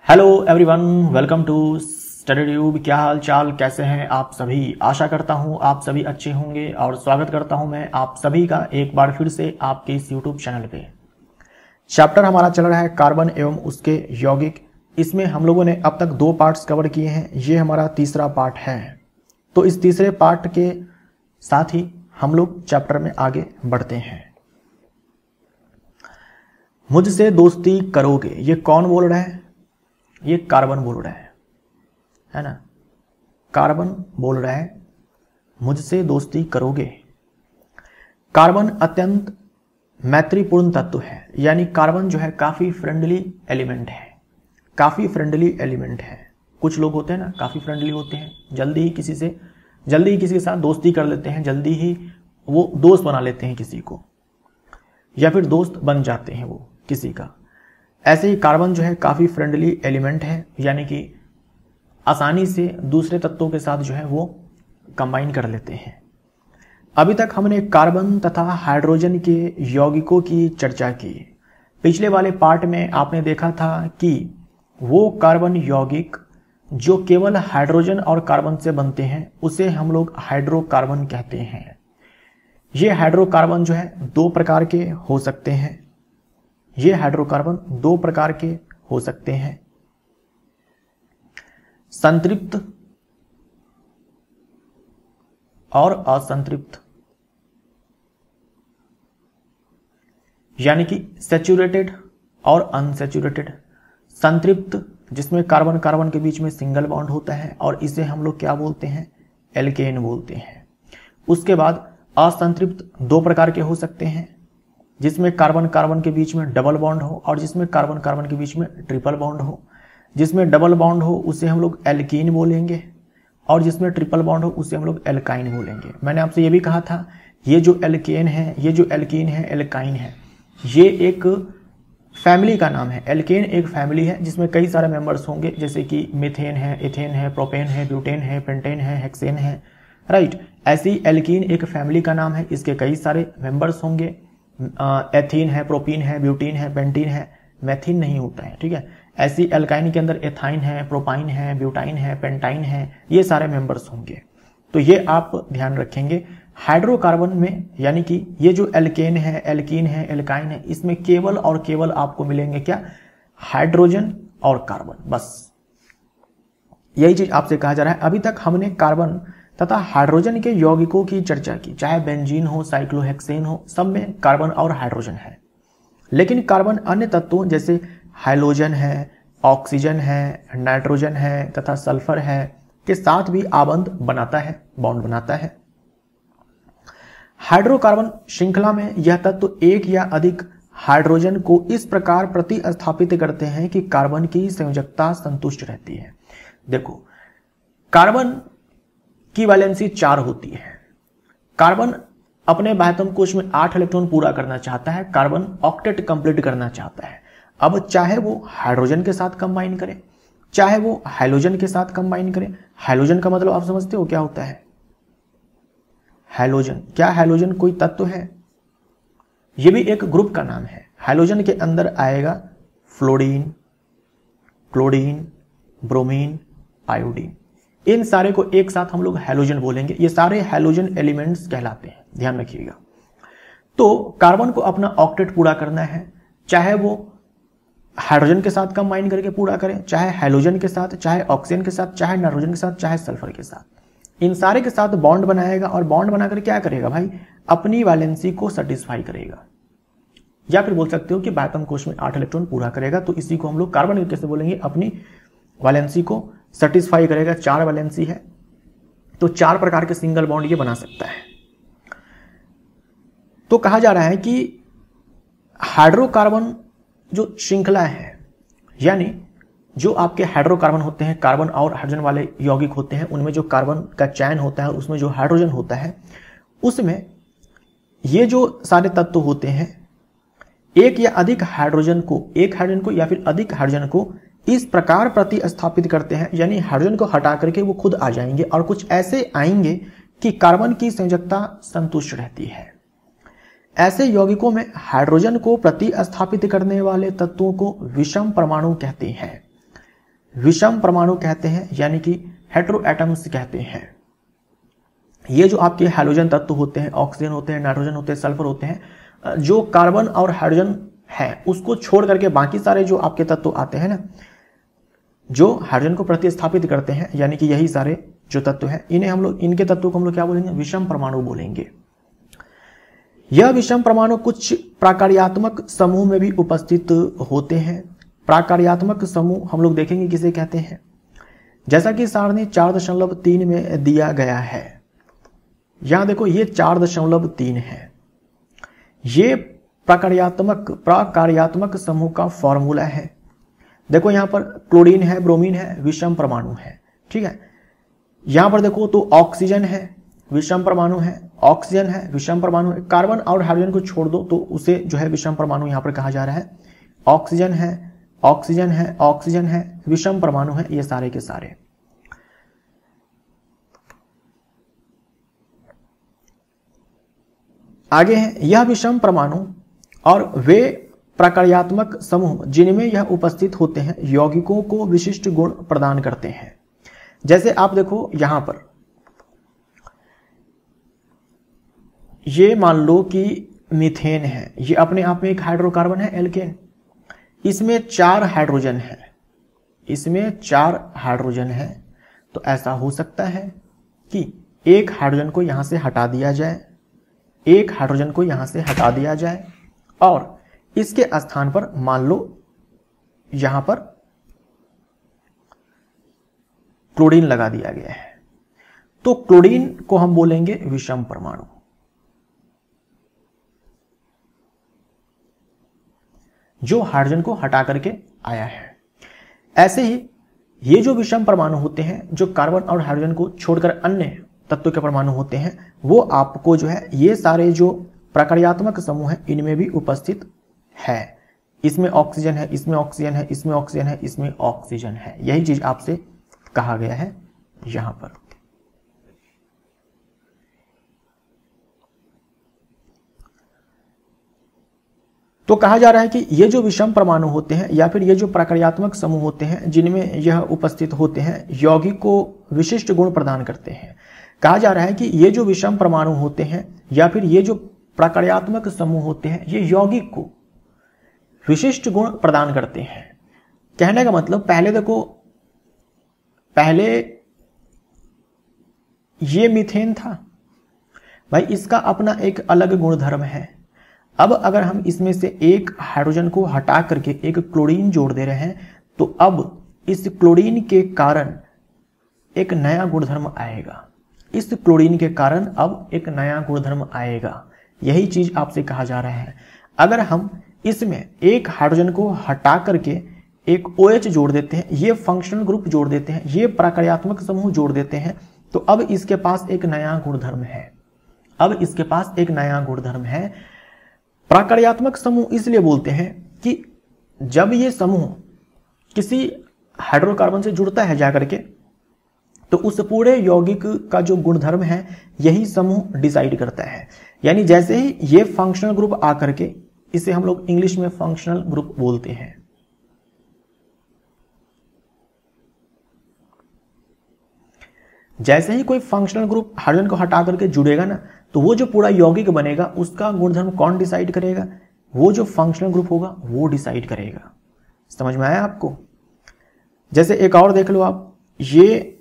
Hello everyone, welcome to Study Tube. क्या हाल चाल, कैसे हैं आप सभी। आशा करता हूं आप सभी अच्छे होंगे और स्वागत करता हूं मैं आप सभी का एक बार फिर से आपके इस यूट्यूब चैनल पे। चैप्टर हमारा चल रहा है कार्बन एवं उसके यौगिक। इसमें हम लोगों ने अब तक 2 पार्ट्स कवर किए हैं, ये हमारा तीसरा पार्ट है। तो इस तीसरे पार्ट के साथ ही हम लोग चैप्टर में आगे बढ़ते हैं। मुझसे दोस्ती करोगे, ये कौन बोल रहा है? ये कार्बन बोल रहा है ना। कार्बन बोल रहा है मुझसे दोस्ती करोगे। कार्बन अत्यंत मैत्रीपूर्ण तत्व है, यानी कार्बन जो है काफी फ्रेंडली एलिमेंट है। काफी फ्रेंडली एलिमेंट है। कुछ लोग होते हैं ना, काफी फ्रेंडली होते हैं, जल्दी ही किसी के साथ दोस्ती कर लेते हैं, जल्दी ही वो दोस्त बना लेते हैं किसी को, या फिर दोस्त बन जाते हैं वो किसी का। ऐसे ही कार्बन जो है काफ़ी फ्रेंडली एलिमेंट है, यानी कि आसानी से दूसरे तत्वों के साथ जो है वो कंबाइन कर लेते हैं। अभी तक हमने कार्बन तथा हाइड्रोजन के यौगिकों की चर्चा की। पिछले वाले पार्ट में आपने देखा था कि वो कार्बन यौगिक जो केवल हाइड्रोजन और कार्बन से बनते हैं उसे हम लोग हाइड्रोकार्बन कहते हैं। ये हाइड्रोकार्बन जो है 2 प्रकार के हो सकते हैं। ये हाइड्रोकार्बन 2 प्रकार के हो सकते हैं, संतृप्त और असंतृप्त, यानी कि सैचुरेटेड और अनसैचुरेटेड। संतृप्त जिसमें कार्बन कार्बन के बीच में सिंगल बॉन्ड होता है और इसे हम लोग क्या बोलते हैं? एल्केन बोलते हैं। उसके बाद असंतृप्त 2 प्रकार के हो सकते हैं, जिसमें कार्बन कार्बन के बीच में डबल बॉन्ड हो और जिसमें कार्बन कार्बन के बीच में ट्रिपल बॉन्ड हो। जिसमें डबल बॉन्ड हो उसे हम लोग एल्कीन बोलेंगे और जिसमें ट्रिपल बॉन्ड हो उसे हम लोग एल्काइन बोलेंगे। मैंने आपसे ये भी कहा था ये जो एल्केन है, ये जो एल्कीन है, एल्काइन है, ये एक फैमिली का नाम है। एल्केन एक फैमिली है जिसमें कई सारे मेंबर्स होंगे, जैसे कि मीथेन है, एथेन है, प्रोपेन है, ब्यूटेन है, पेंटेन है, हेक्सेन है, राइट। ऐसी एल्कीन एक फैमिली का नाम है, इसके कई सारे मेंबर्स होंगे। एथीन है, प्रोपीन है, ब्यूटीन है, पेंटीन है, मैथीन नहीं होता है, ठीक है। ऐसी एल्काइन के अंदर एथाइन है, प्रोपाइन है, ब्यूटाइन है, पेंटाइन है, ये सारे मेंबर्स होंगे। तो ये आप ध्यान रखेंगे। हाइड्रोकार्बन में यानी कि ये जो एल्केन है, एल्कीन है, एल्काइन है, इसमें केवल और केवल आपको मिलेंगे क्या? हाइड्रोजन और कार्बन, बस यही चीज आपसे कहा जा रहा है। अभी तक हमने कार्बन तथा हाइड्रोजन के यौगिकों की चर्चा की, चाहे बेंजीन हो, साइक्लोहेक्सेन हो, सब में कार्बन और हाइड्रोजन है। लेकिन कार्बन अन्य तत्वों जैसे हाइलोजन है, ऑक्सीजन है, नाइट्रोजन है तथा सल्फर है के साथ भी आबंध बनाता है, बॉन्ड बनाता है। हाइड्रोकार्बन श्रृंखला में यह तत्व एक या अधिक हाइड्रोजन को इस प्रकार प्रतिस्थापित करते हैं कि कार्बन की संयोजकता संतुष्ट रहती है। देखो, कार्बन की वैलेंसी 4 होती है। कार्बन अपने बाह्यतम कोश में 8 इलेक्ट्रॉन पूरा करना चाहता है, कार्बन ऑक्टेट कंप्लीट करना चाहता है। अब चाहे वो हाइड्रोजन के साथ कंबाइन करे, चाहे वो हाइलोजन के साथ कंबाइन करे। हाइलोजन का मतलब आप समझते हो क्या होता है? हाइलोजन, क्या हाइलोजन कोई तत्व है? ये भी एक ग्रुप का नाम है। हाइलोजन के अंदर आएगा फ्लोरीन, क्लोरीन, ब्रोमीन, आयोडीन। इन सारे को एक साथ हम लोग हैलोजन बोलेंगे। ये सारे हैलोजन एलिमेंट्स कहलाते हैं, ध्यान रखिएगा। तो कार्बन को अपना ऑक्टेट पूरा करना है, चाहे वो हाइड्रोजन के साथ कंबाइन करके पूरा करें, चाहे हैलोजन के साथ, चाहे ऑक्सीजन के साथ, चाहे नाइट्रोजन के साथ, चाहे सल्फर के साथ। इन सारे के साथ बॉन्ड बनाएगा और बॉन्ड बनाकर क्या करेगा भाई? अपनी वैलेंसी को सेटिस्फाई करेगा, या फिर बोल सकते हो कि बाह्यतम कोश में 8 इलेक्ट्रॉन पूरा करेगा। तो इसी को हम लोग कार्बन कैसे बोलेंगे? अपनी वैलेंसी को सेटिस्फाई करेगा। 4 वैलेंसी है तो 4 प्रकार के सिंगल बॉन्ड ये बना सकता है। तो कहा जा रहा है कि हाइड्रोकार्बन जो श्रृंखला है, यानी जो आपके हाइड्रोकार्बन होते हैं, कार्बन और हाइड्रोजन वाले यौगिक होते हैं, उनमें जो कार्बन का चैन होता है उसमें जो हाइड्रोजन होता है, उसमें ये जो सारे तत्व होते हैं एक या अधिक हाइड्रोजन को या फिर अधिक हाइड्रोजन को इस प्रकार प्रतिस्थापित करते हैं, यानी हाइड्रोजन को हटा करके वो खुद आ जाएंगे और कुछ ऐसे आएंगे कि कार्बन की संयोजकता संतुष्ट रहती है। ऐसे यौगिकों में हाइड्रोजन को प्रतिस्थापित करने वाले तत्वों को विषम परमाणु कहते हैं। विषम परमाणु कहते हैं, यानी कि हेटेरो एटम्स कहते हैं। ये जो आपके हैलोजन तत्व होते हैं, ऑक्सीजन होते हैं, नाइट्रोजन होते हैं, सल्फर होते हैं, जो कार्बन और हाइड्रोजन है उसको छोड़ करके बाकी सारे जो आपके तत्व आते हैं ना, जो हाइड्रोजन को प्रतिस्थापित करते हैं, यानी कि यही सारे जो तत्व हैं, इन्हें हम लोग, इनके तत्वों को हम लोग क्या बोलेंगे? विषम परमाणु बोलेंगे। यह विषम परमाणु कुछ प्राकार्यात्मक समूह में भी उपस्थित होते हैं। प्राकार्यात्मक समूह हम लोग देखेंगे किसे कहते हैं, जैसा कि सारणी 4.3 में दिया गया है। यहां देखो ये 4.3 है। ये प्राकार्यात्मक समूह का फॉर्मूला है। देखो यहां पर क्लोरीन है, ब्रोमीन है, विषम परमाणु है, ठीक है। यहां पर देखो तो ऑक्सीजन है, विषम परमाणु है, ऑक्सीजन है, विषम परमाणु है। कार्बन और हाइड्रोजन को छोड़ दो तो उसे जो है विषम परमाणु यहां पर कहा जा रहा है। ऑक्सीजन है, ऑक्सीजन है, ऑक्सीजन है, विषम परमाणु है, ये सारे के सारे। आगे है, यह विषम परमाणु और वे प्राकार्यात्मक समूह जिनमें यह उपस्थित होते हैं यौगिकों को विशिष्ट गुण प्रदान करते हैं। जैसे आप देखो यहां पर ये मान लो कि मीथेन है, ये अपने आप में एक हाइड्रोकार्बन है, एल्केन। इसमें 4 हाइड्रोजन है, इसमें 4 हाइड्रोजन है। तो ऐसा हो सकता है कि एक हाइड्रोजन को यहां से हटा दिया जाए, एक हाइड्रोजन को यहां से हटा दिया जाए और इसके स्थान पर मान लो यहां पर क्लोरीन लगा दिया गया है। तो क्लोरीन को हम बोलेंगे विषम परमाणु। जो हाइड्रोजन को हटा करके आया है। ऐसे ही ये जो विषम परमाणु होते हैं, जो कार्बन और हाइड्रोजन को छोड़कर अन्य तत्वों के परमाणु होते हैं, वो आपको जो है ये सारे जो प्राकार्यात्मक समूह हैं इनमें भी उपस्थित है। इसमें ऑक्सीजन है, इसमें ऑक्सीजन है, इसमें ऑक्सीजन है, इसमें ऑक्सीजन है। यही चीज आपसे कहा गया है यहां पर। तो कहा जा रहा है कि ये जो विषम परमाणु होते हैं या फिर ये जो प्राकार्यात्मक समूह होते हैं जिनमें यह उपस्थित होते हैं यौगिक को विशिष्ट गुण प्रदान करते हैं। कहा जा रहा है कि ये जो विषम परमाणु होते हैं या फिर ये जो प्राकार्यात्मक समूह होते हैं ये यौगिक को विशिष्ट गुण प्रदान करते हैं। कहने का मतलब, पहले देखो, पहले ये मीथेन था भाई, इसका अपना एक अलग गुणधर्म है। अब अगर हम इसमें से एक हाइड्रोजन को हटा करके एक क्लोरीन जोड़ दे रहे हैं तो अब इस क्लोरीन के कारण एक नया गुणधर्म आएगा। इस क्लोरीन के कारण अब एक नया गुणधर्म आएगा। यही चीज आपसे कहा जा रहा है। अगर हम इसमें एक हाइड्रोजन को हटा करके एक OH जोड़ देते हैं, ये फंक्शनल ग्रुप जोड़ देते हैं, ये प्राकार्यात्मक समूह जोड़ देते हैं, तो अब इसके पास एक नया गुणधर्म है। अब इसके पास एक नया गुणधर्म है। प्राकार्यात्मक समूह इसलिए बोलते हैं कि जब ये समूह किसी हाइड्रोकार्बन से जुड़ता है जाकर के, तो उस पूरे यौगिक का जो गुणधर्म है यही समूह डिसाइड करता है। यानी जैसे ही ये फंक्शनल ग्रुप आकर के, इसे हम लोग इंग्लिश में फंक्शनल ग्रुप बोलते हैं। जैसे ही कोई फंक्शनल ग्रुप हाइड्रोजन को हटा करके जुड़ेगा ना, तो वो जो पूरा यौगिक बनेगा उसका गुणधर्म कौन डिसाइड करेगा? वो जो फंक्शनल ग्रुप होगा वो डिसाइड करेगा। समझ में आया आपको? जैसे एक और देख लो आप, ये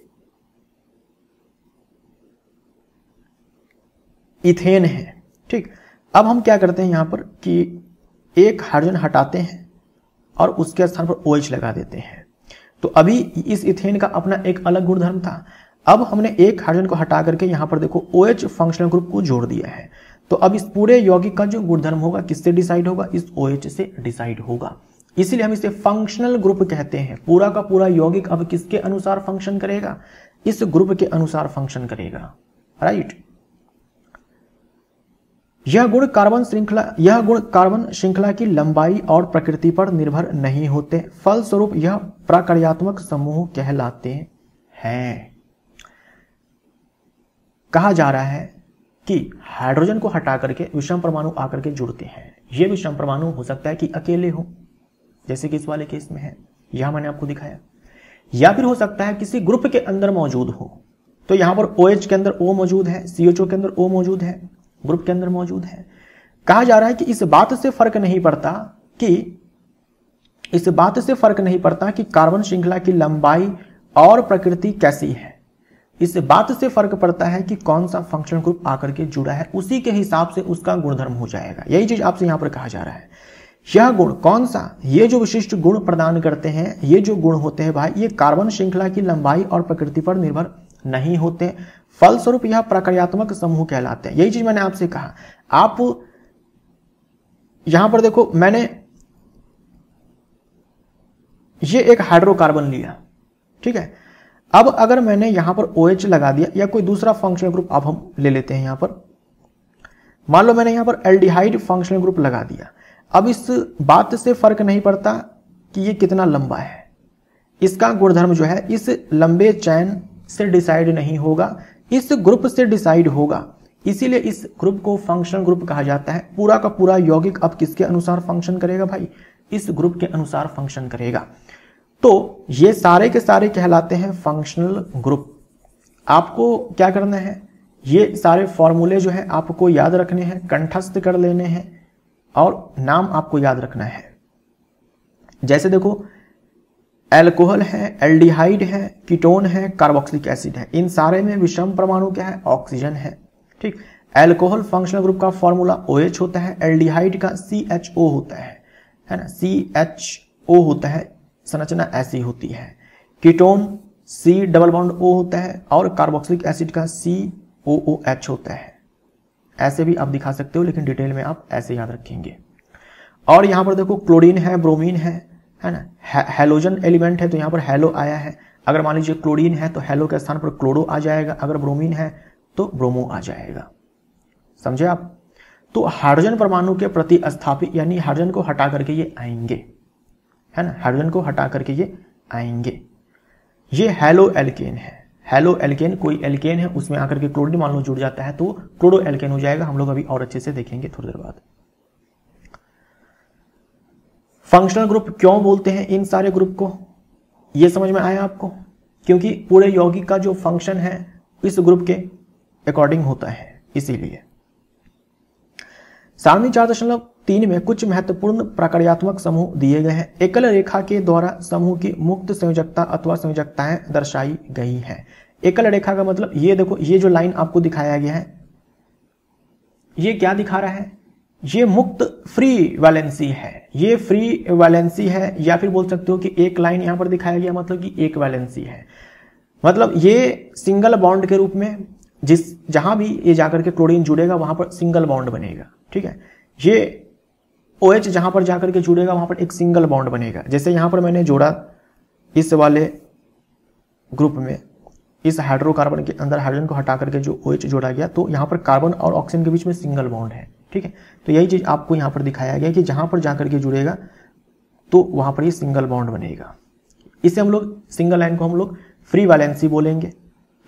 इथेन है, ठीक। अब हम क्या करते हैं यहां पर कि एक हाइड्रोजन हटाते हैं और उसके स्थान पर OH लगा देते हैं। तो अभी इस इथेन का अपना एक अलग गुणधर्म था। अब हमने एक हाइड्रोजन को हटा करके यहां पर देखो OH फंक्शनल ग्रुप को जोड़ दिया है। तो अब इस पूरे यौगिक का जो गुणधर्म होगा किससे डिसाइड होगा? इस OH से डिसाइड होगा। इसीलिए हम इसे फंक्शनल ग्रुप कहते हैं। पूरा का पूरा यौगिक अब किसके अनुसार फंक्शन करेगा? इस ग्रुप के अनुसार फंक्शन करेगा, राइट। यह गुण कार्बन श्रृंखला की लंबाई और प्रकृति पर निर्भर नहीं होते, फलस्वरूप यह प्राकार्यात्मक समूह कहलाते हैं। कहा जा रहा है कि हाइड्रोजन को हटा करके विषम परमाणु आकर के जुड़ते हैं। यह विषम परमाणु हो सकता है कि अकेले हो, जैसे कि इस वाले केस में है, यहां मैंने आपको दिखाया, या फिर हो सकता है किसी ग्रुप के अंदर मौजूद हो। तो यहां पर OH के अंदर O मौजूद है, CHO के अंदर O मौजूद है, ग्रुप के अंदर मौजूद है। कहा जा रहा है कि इस बात से फर्क नहीं पड़ता कि कार्बन श्रृंखला की लंबाई और प्रकृति कैसी है, इस बात से फर्क पड़ता है कि कौन सा फंक्शनल ग्रुप आकर के जुड़ा है, उसी के हिसाब से उसका गुणधर्म हो जाएगा। यही चीज आपसे यहां पर कहा जा रहा है। यह गुण कौन सा, ये जो विशिष्ट गुण प्रदान करते हैं, ये जो गुण होते हैं भाई, ये कार्बन श्रृंखला की लंबाई और प्रकृति पर निर्भर नहीं होते, फलस्वरूप यह प्रक्रियात्मक समूह कहलाते हैं। यही चीज मैंने आपसे कहा। आप यहां पर देखो, मैंने ये एक हाइड्रोकार्बन लिया, ठीक है। अब अगर मैंने यहां पर OH लगा दिया या कोई दूसरा फंक्शनल ग्रुप, अब हम ले लेते हैं यहां पर, मान लो मैंने यहां पर एल्डिहाइड फंक्शनल ग्रुप लगा दिया। अब इस बात से फर्क नहीं पड़ता कि ये कितना लंबा है, इसका गुणधर्म जो है इस लंबे चैन से डिसाइड नहीं होगा, इस ग्रुप से डिसाइड होगा। इसीलिए इस ग्रुप को फंक्शनल ग्रुप कहा जाता है। पूरा का पूरा यौगिक अब किसके अनुसार फंक्शन करेगा भाई, इस ग्रुप के अनुसार फंक्शन करेगा। तो ये सारे के सारे कहलाते हैं फंक्शनल ग्रुप। आपको क्या करना है, ये सारे फॉर्मूले जो है आपको याद रखने हैं, कंठस्थ कर लेने हैं और नाम आपको याद रखना है। जैसे देखो, एल्कोहल है, एल्डिहाइड है, कीटोन है, कार्बोक्सिलिक एसिड है। इन सारे में विषम परमाणु क्या है, ऑक्सीजन है, ठीक। एल्कोहल फंक्शनल ग्रुप का फॉर्मूला OH होता है, एल्डिहाइड का CHO होता है ना, CHO होता है, संरचना ऐसी होती है। Ketone C double bond O होता है और कार्बोक्सिलिक एसिड का COOH होता है। ऐसे भी आप दिखा सकते हो, लेकिन डिटेल में आप ऐसे याद रखेंगे। और यहां पर देखो, क्लोरीन है, ब्रोमीन है ना, हैलोजन एलिमेंट है तो यहां पर हैलो आया है। अगर मान लीजिए क्लोरीन है तो हैलो के स्थान पर क्लोरो आ जाएगा, अगर ब्रोमीन है तो ब्रोमो आ जाएगा। समझे आप? तो हाइड्रोजन परमाणु के प्रतिस्थापित, यानी हाइड्रोजन को हटा करके ये आएंगे, है ना, हाइड्रोजन को हटा करके ये आएंगे। ये हैलो एल्केन है। हैलो एल्केन कोई एल्केन है, उसमें आकर के क्लोरीन मान लो जुड़ जाता है तो क्लोरो एल्केन हो जाएगा। हम लोग अभी और अच्छे से देखेंगे थोड़ी देर बाद। फंक्शनल ग्रुप क्यों बोलते हैं इन सारे ग्रुप को, ये समझ में आया आपको? क्योंकि पूरे यौगिक का जो फंक्शन है इस ग्रुप के अकॉर्डिंग होता है, इसीलिए। सारणी 4.3 में कुछ महत्वपूर्ण प्रक्रियात्मक समूह दिए गए हैं। एकल रेखा के द्वारा समूह की मुक्त संयोजकता अथवा संयोजकताएं दर्शाई गई हैं। एकल रेखा का मतलब ये देखो, ये जो लाइन आपको दिखाया गया है, ये क्या दिखा रहा है? ये मुक्त फ्री वैलेंसी है, ये फ्री वैलेंसी है, या फिर बोल सकते हो कि एक लाइन यहां पर दिखाया गया मतलब कि एक वैलेंसी है। मतलब ये सिंगल बॉन्ड के रूप में जहां भी ये जाकर के क्लोरीन जुड़ेगा वहां पर सिंगल बॉन्ड बनेगा, ठीक है। ये OH जहां पर जाकर के जुड़ेगा वहां पर एक सिंगल बॉन्ड बनेगा। जैसे यहां पर मैंने जोड़ा इस वाले ग्रुप में, इस हाइड्रोकार्बन के अंदर हाइड्रोजन को हटा करके जो OH जोड़ा गया, तो यहां पर कार्बन और ऑक्सीजन के बीच में सिंगल बॉन्ड है, ठीक है। तो यही चीज आपको यहां पर दिखाया गया कि जहां पर जाकर के जुड़ेगा तो वहां पर ये सिंगल बॉन्ड बनेगा। इसे हम लोग, सिंगल लाइन को हम लोग फ्री वैलेंसी बोलेंगे,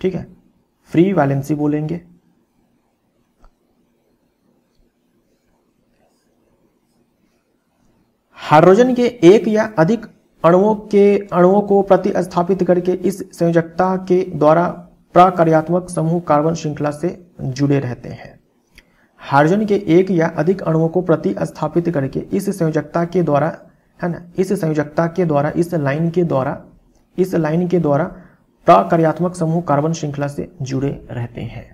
ठीक है, फ्री वैलेंसी बोलेंगे। हाइड्रोजन के एक या अधिक अणुओं को प्रतिस्थापित करके इस संयोजकता के द्वारा प्रक्रियात्मक समूह कार्बन श्रृंखला से जुड़े रहते हैं। हाइड्रोजन के एक या अधिक अणुओं को प्रतिस्थापित करके इस संयोजकता के द्वारा, है ना, इस संयोजकता के द्वारा, इस लाइन के द्वारा प्रक्रियात्मक समूह कार्बन श्रृंखला से जुड़े रहते हैं।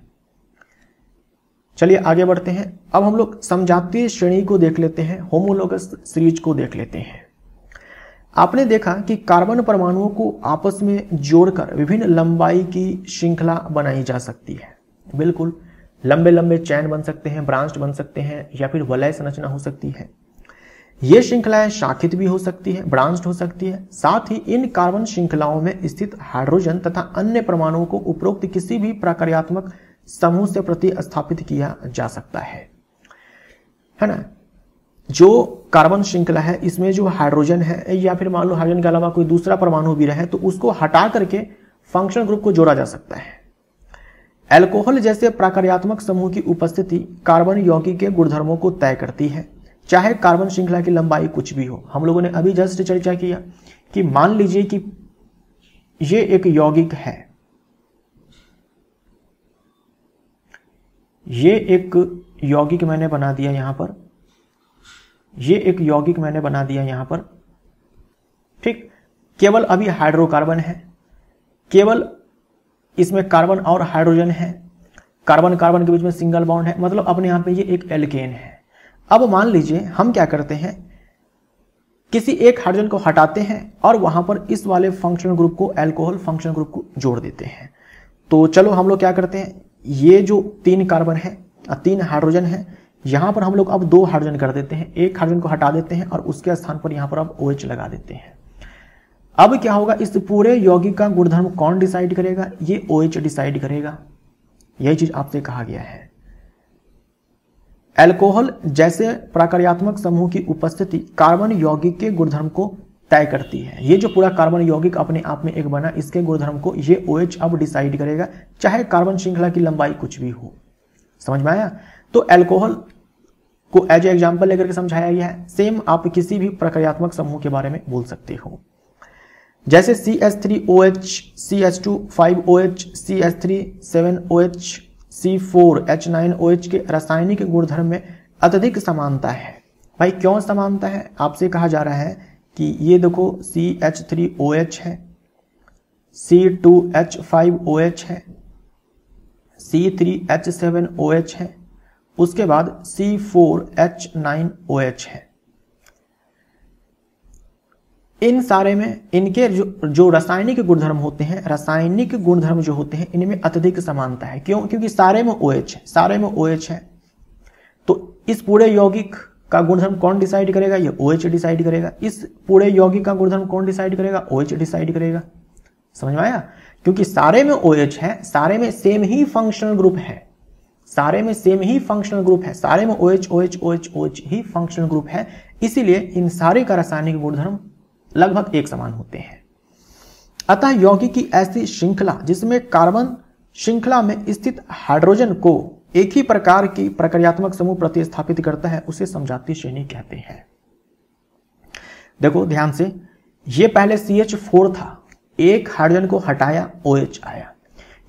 चलिए आगे बढ़ते हैं। अब हम लोग समजातीय श्रेणी को देख लेते हैं, होमोलोगस सीरीज को देख लेते हैं। आपने देखा कि कार्बन परमाणुओं को आपस में जोड़कर विभिन्न लंबाई की श्रृंखला बनाई जा सकती है। बिल्कुल, लंबे लंबे चैन बन सकते हैं, ब्रांच्ड बन सकते हैं, या फिर वलय संरचना हो सकती है। ये श्रृंखलाएं शाखित भी हो सकती है, ब्रांच्ड हो सकती है। साथ ही इन कार्बन श्रृंखलाओं में स्थित हाइड्रोजन तथा अन्य परमाणुओं को उपरोक्त किसी भी प्रक्रियात्मक समूह से प्रतिस्थापित किया जा सकता है ना। जो कार्बन श्रृंखला है इसमें जो हाइड्रोजन है, या फिर मान लो हाइड्रोजन के अलावा कोई दूसरा परमाणु भी रहे, तो उसको हटा करके फंक्शनल ग्रुप को जोड़ा जा सकता है। एल्कोहल जैसे प्रक्रियात्मक समूह की उपस्थिति कार्बन यौगिक के गुणधर्मों को तय करती है, चाहे कार्बन श्रृंखला की लंबाई कुछ भी हो। हम लोगों ने अभी जस्ट चर्चा किया कि मान लीजिए कि ये एक यौगिक है, ये एक यौगिक मैंने बना दिया यहां पर, ये एक यौगिक मैंने बना दिया यहां पर, ठीक। केवल अभी हाइड्रोकार्बन है, केवल इसमें कार्बन और हाइड्रोजन है, कार्बन कार्बन के बीच में सिंगल बॉन्ड है, मतलब अपने यहां पे ये एक एल्केन है। अब मान लीजिए हम क्या करते हैं, किसी एक हाइड्रोजन को हटाते हैं और वहां पर इस वाले फंक्शनल ग्रुप को, अल्कोहल फंक्शनल ग्रुप को जोड़ देते हैं। तो चलो हम लोग क्या करते हैं, ये जो 3 कार्बन है, 3 हाइड्रोजन है, यहां पर हम लोग अब 2 हाइड्रोजन कर देते हैं, एक हाइड्रोजन को हटा देते हैं और उसके स्थान पर यहां पर अब OH लगा देते हैं। अब क्या होगा, इस पूरे यौगिक का गुणधर्म कौन डिसाइड करेगा, ये OH डिसाइड करेगा। यही चीज आपसे कहा गया है। अल्कोहल जैसे प्रकार्यात्मक समूह की उपस्थिति कार्बन यौगिक के गुणधर्म को तय करती है। ये जो पूरा कार्बन यौगिक अपने आप में एक बना, इसके गुणधर्म को ये OH अब डिसाइड करेगा, चाहे कार्बन श्रृंखला की लंबाई कुछ भी हो। समझ में आया? तो अल्कोहल को एज ए एग्जाम्पल लेकर के समझाया गया है। सेम आप किसी भी प्रकार्यात्मक समूह के बारे में बोल सकते हो, जैसे CH3OH, CH2 5OH, CH3 7OH, C4H9OH के रासायनिक गुणधर्म में अत्यधिक समानता है। भाई क्यों समानता है? आपसे कहा जा रहा है कि ये देखो CH3OH है, C2H5OH है, C3H7OH है, उसके बाद C4H9OH है। इन सारे में इनके जो रासायनिक गुणधर्म होते हैं, रासायनिक गुणधर्म जो होते हैं, इनमें अत्यधिक समानता है। क्यों? क्योंकि सारे में OH है, सारे में OH है। तो इस पूरे यौगिक का गुणधर्म कौन डिसाइड करेगा? ये OH डिसाइड करेगा। इस पूरे यौगिक का गुणधर्म कौन डिसाइड करेगा? OH डिसाइड करेगा। समझ में आया? क्योंकि सारे में OH है, सारे में सेम ही फंक्शनल ग्रुप है, सारे में सेम ही फंक्शनल ग्रुप है, सारे में OH OH OH OH ही फंक्शनल ग्रुप है, इसीलिए इन सारे का रासायनिक गुणधर्म लगभग एक समान होते हैं। अतः यौगिक की ऐसी श्रृंखला जिसमें कार्बन श्रृंखला में स्थित हाइड्रोजन को एक ही प्रकार की प्रक्रियात्मक समूह प्रतिस्थापित करता है, उसे समजातीय श्रेणी कहते हैं। देखो ध्यान से, ये पहले CH4 था, एक हाइड्रोजन को हटाया OH आया।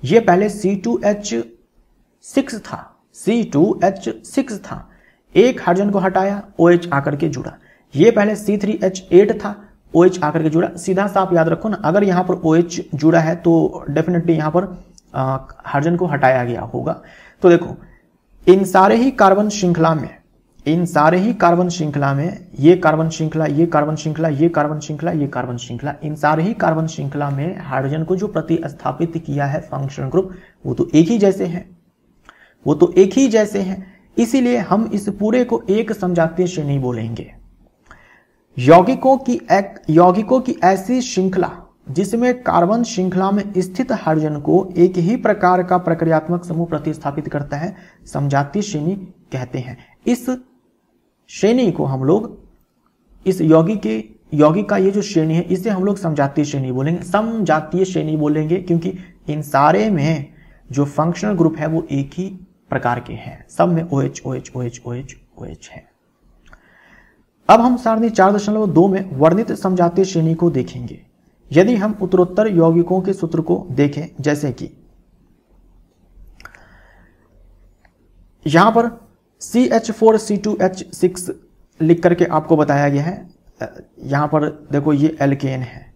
ये पहले C2H6 था, C2H6 था, एक हाइड्रोजन को हटाया OH आकर के जुड़ा। ये पहले C3H8 था, OH आकर के जुड़ा। सीधा सा आप याद रखो ना, अगर यहां पर OH जुड़ा है तो डेफिनेटली यहां पर हाइड्रोजन को हटाया गया होगा। तो देखो इन सारे ही कार्बन श्रृंखला में, इन सारे ही कार्बन श्रृंखला में, ये कार्बन श्रृंखला, ये कार्बन श्रृंखला, ये कार्बन श्रृंखला, ये कार्बन श्रृंखला, इन सारे ही कार्बन श्रृंखला में हाइड्रोजन को जो प्रतिस्थापित किया है फंक्शनल ग्रुप, वो तो एक ही जैसे हैं, वो तो एक ही जैसे हैं। इसीलिए हम इस पूरे को एक समजातीय श्रेणी बोलेंगे। यौगिकों की ऐसी श्रृंखला जिसमें कार्बन श्रृंखला में स्थित हाइड्रोजन को एक ही प्रकार का प्रक्रियात्मक समूह प्रतिस्थापित करता है, समजातीय श्रेणी कहते हैं। इस श्रेणी को हम लोग, इस यौगिक का ये जो श्रेणी है, इसे हम लोग समजातीय श्रेणी बोलेंगे। समजातीय श्रेणी बोलेंगे क्योंकि इन सारे में जो फंक्शनल ग्रुप है वो एक ही प्रकार के हैं, सब में OH OH OH OH OH है। अब हम सारणी 4.2 में वर्णित समजातीय श्रेणी को देखेंगे। यदि हम उत्तरोत्तर यौगिकों के सूत्र को देखें, जैसे कि यहां पर CH4C2H6 लिख करके आपको बताया गया है। यहां पर देखो ये एल्केन है,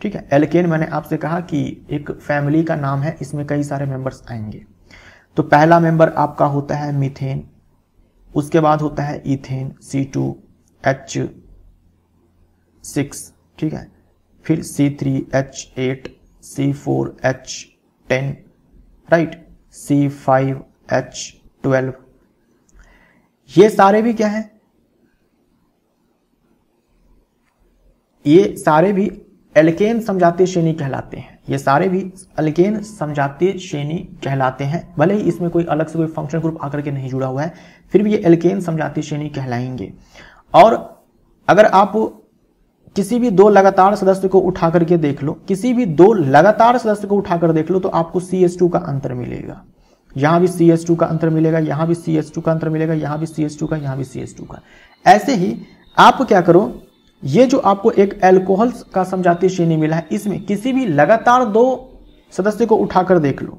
ठीक है। एल्केन मैंने आपसे कहा कि एक फैमिली का नाम है, इसमें कई सारे मेंबर्स आएंगे। तो पहला मेंबर आपका होता है मीथेन, उसके बाद होता है इथेन C2H6, ठीक है, फिर C3H8, C4H10, राइट, C5H12। ये सारे भी क्या है? ये सारे भी एल्केन समजातीय श्रेणी कहलाते हैं। ये सारे भी एल्केन समजातीय श्रेणी कहलाते हैं। भले ही इसमें कोई अलग से कोई फंक्शनल ग्रुप आकर के नहीं जुड़ा हुआ है, फिर भी ये एल्केन समजातीय श्रेणी कहलाएंगे। और अगर आप किसी भी दो लगातार सदस्य को उठा करके देख लो, किसी भी दो लगातार सदस्य को उठाकर देख लो, तो आपको CH2 का अंतर मिलेगा। यहां भी CH2 का अंतर मिलेगा, यहां भी CH2 का अंतर मिलेगा, यहां भी CH2 का, यहां भी CH2 का। ऐसे ही आप क्या करो, ये जो आपको एक एल्कोहल का समजातीय श्रेणी मिला है, इसमें किसी भी लगातार 2 सदस्य को उठाकर देख लो,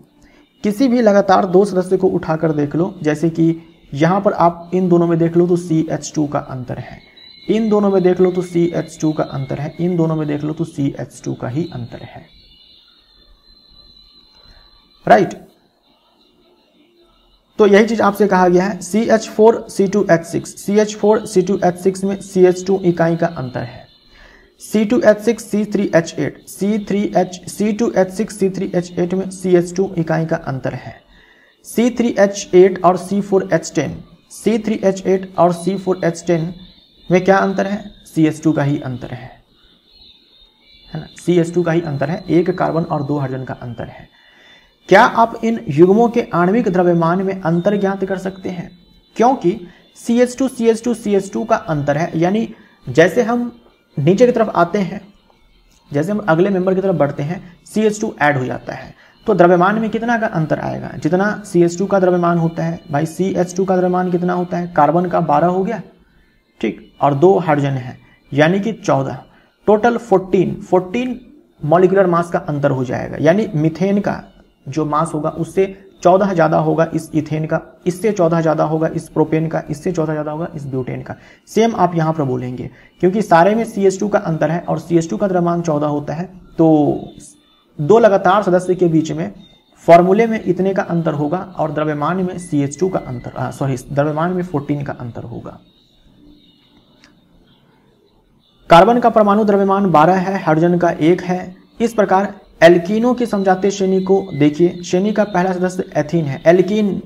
किसी भी लगातार 2 सदस्य को उठाकर देख लो, जैसे कि यहां पर आप इन दोनों में देख लो तो CH2 का अंतर है, इन दोनों में देख लो तो CH2 का अंतर है, इन दोनों में देख लो तो CH2 का ही अंतर है, राइट। तो यही चीज आपसे कहा गया है। CH4C2H6, CH4C2H6 में CH2 इकाई का अंतर है, C2H6 C3H8, C2H6 C3H8 में CH2 इकाई का अंतर है, C3H8 और C4H10, C3H8 और C4H10 में क्या अंतर है? CH2 का ही अंतर है ना, CH2 का ही अंतर है, 1 कार्बन और 2 हाइड्रोजन का अंतर है। क्या आप इन युग्मों के आणविक द्रव्यमान में अंतर ज्ञात कर सकते हैं? क्योंकि CH2 CH2 CH2 का अंतर है, यानी जैसे हम नीचे की तरफ आते हैं, जैसे हम अगले मेंबर की तरफ बढ़ते हैं, CH2 ऐड हो जाता है, तो द्रव्यमान में कितना का अंतर आएगा? जितना CH2 का द्रव्यमान होता है भाई, CH2 का द्रव्यमान कितना होता है? कार्बन का 12 हो गया, ठीक, और 2 हाइड्रोजन है, यानी कि 14, टोटल 14 मॉलिक्यूलर मास का अंतर हो जाएगा। यानी मीथेन का जो मास होगा उससे 14 ज्यादा होगा इस इथेन का, इससे 14 ज्यादा होगा इस प्रोपेन का, इससे 14 ज्यादा होगा इस ब्यूटेन का। सेम आप यहां पर बोलेंगे, क्योंकि सारे में CH2 का अंतर है और CH2 का द्रव्यमान 14 होता है, तो 2 लगातार सदस्य के बीच में फॉर्मूले में इतने का अंतर होगा और द्रव्यमान में CH2 का अंतर, द्रव्यमान में 14 का अंतर होगा। कार्बन का परमाणु द्रव्यमान 12 है, हाइड्रोजन का 1 है। इस प्रकार एल्कीनों की समजातीय श्रेणी को देखिए, श्रेणी का पहला सदस्य एथीन है। एल्कीन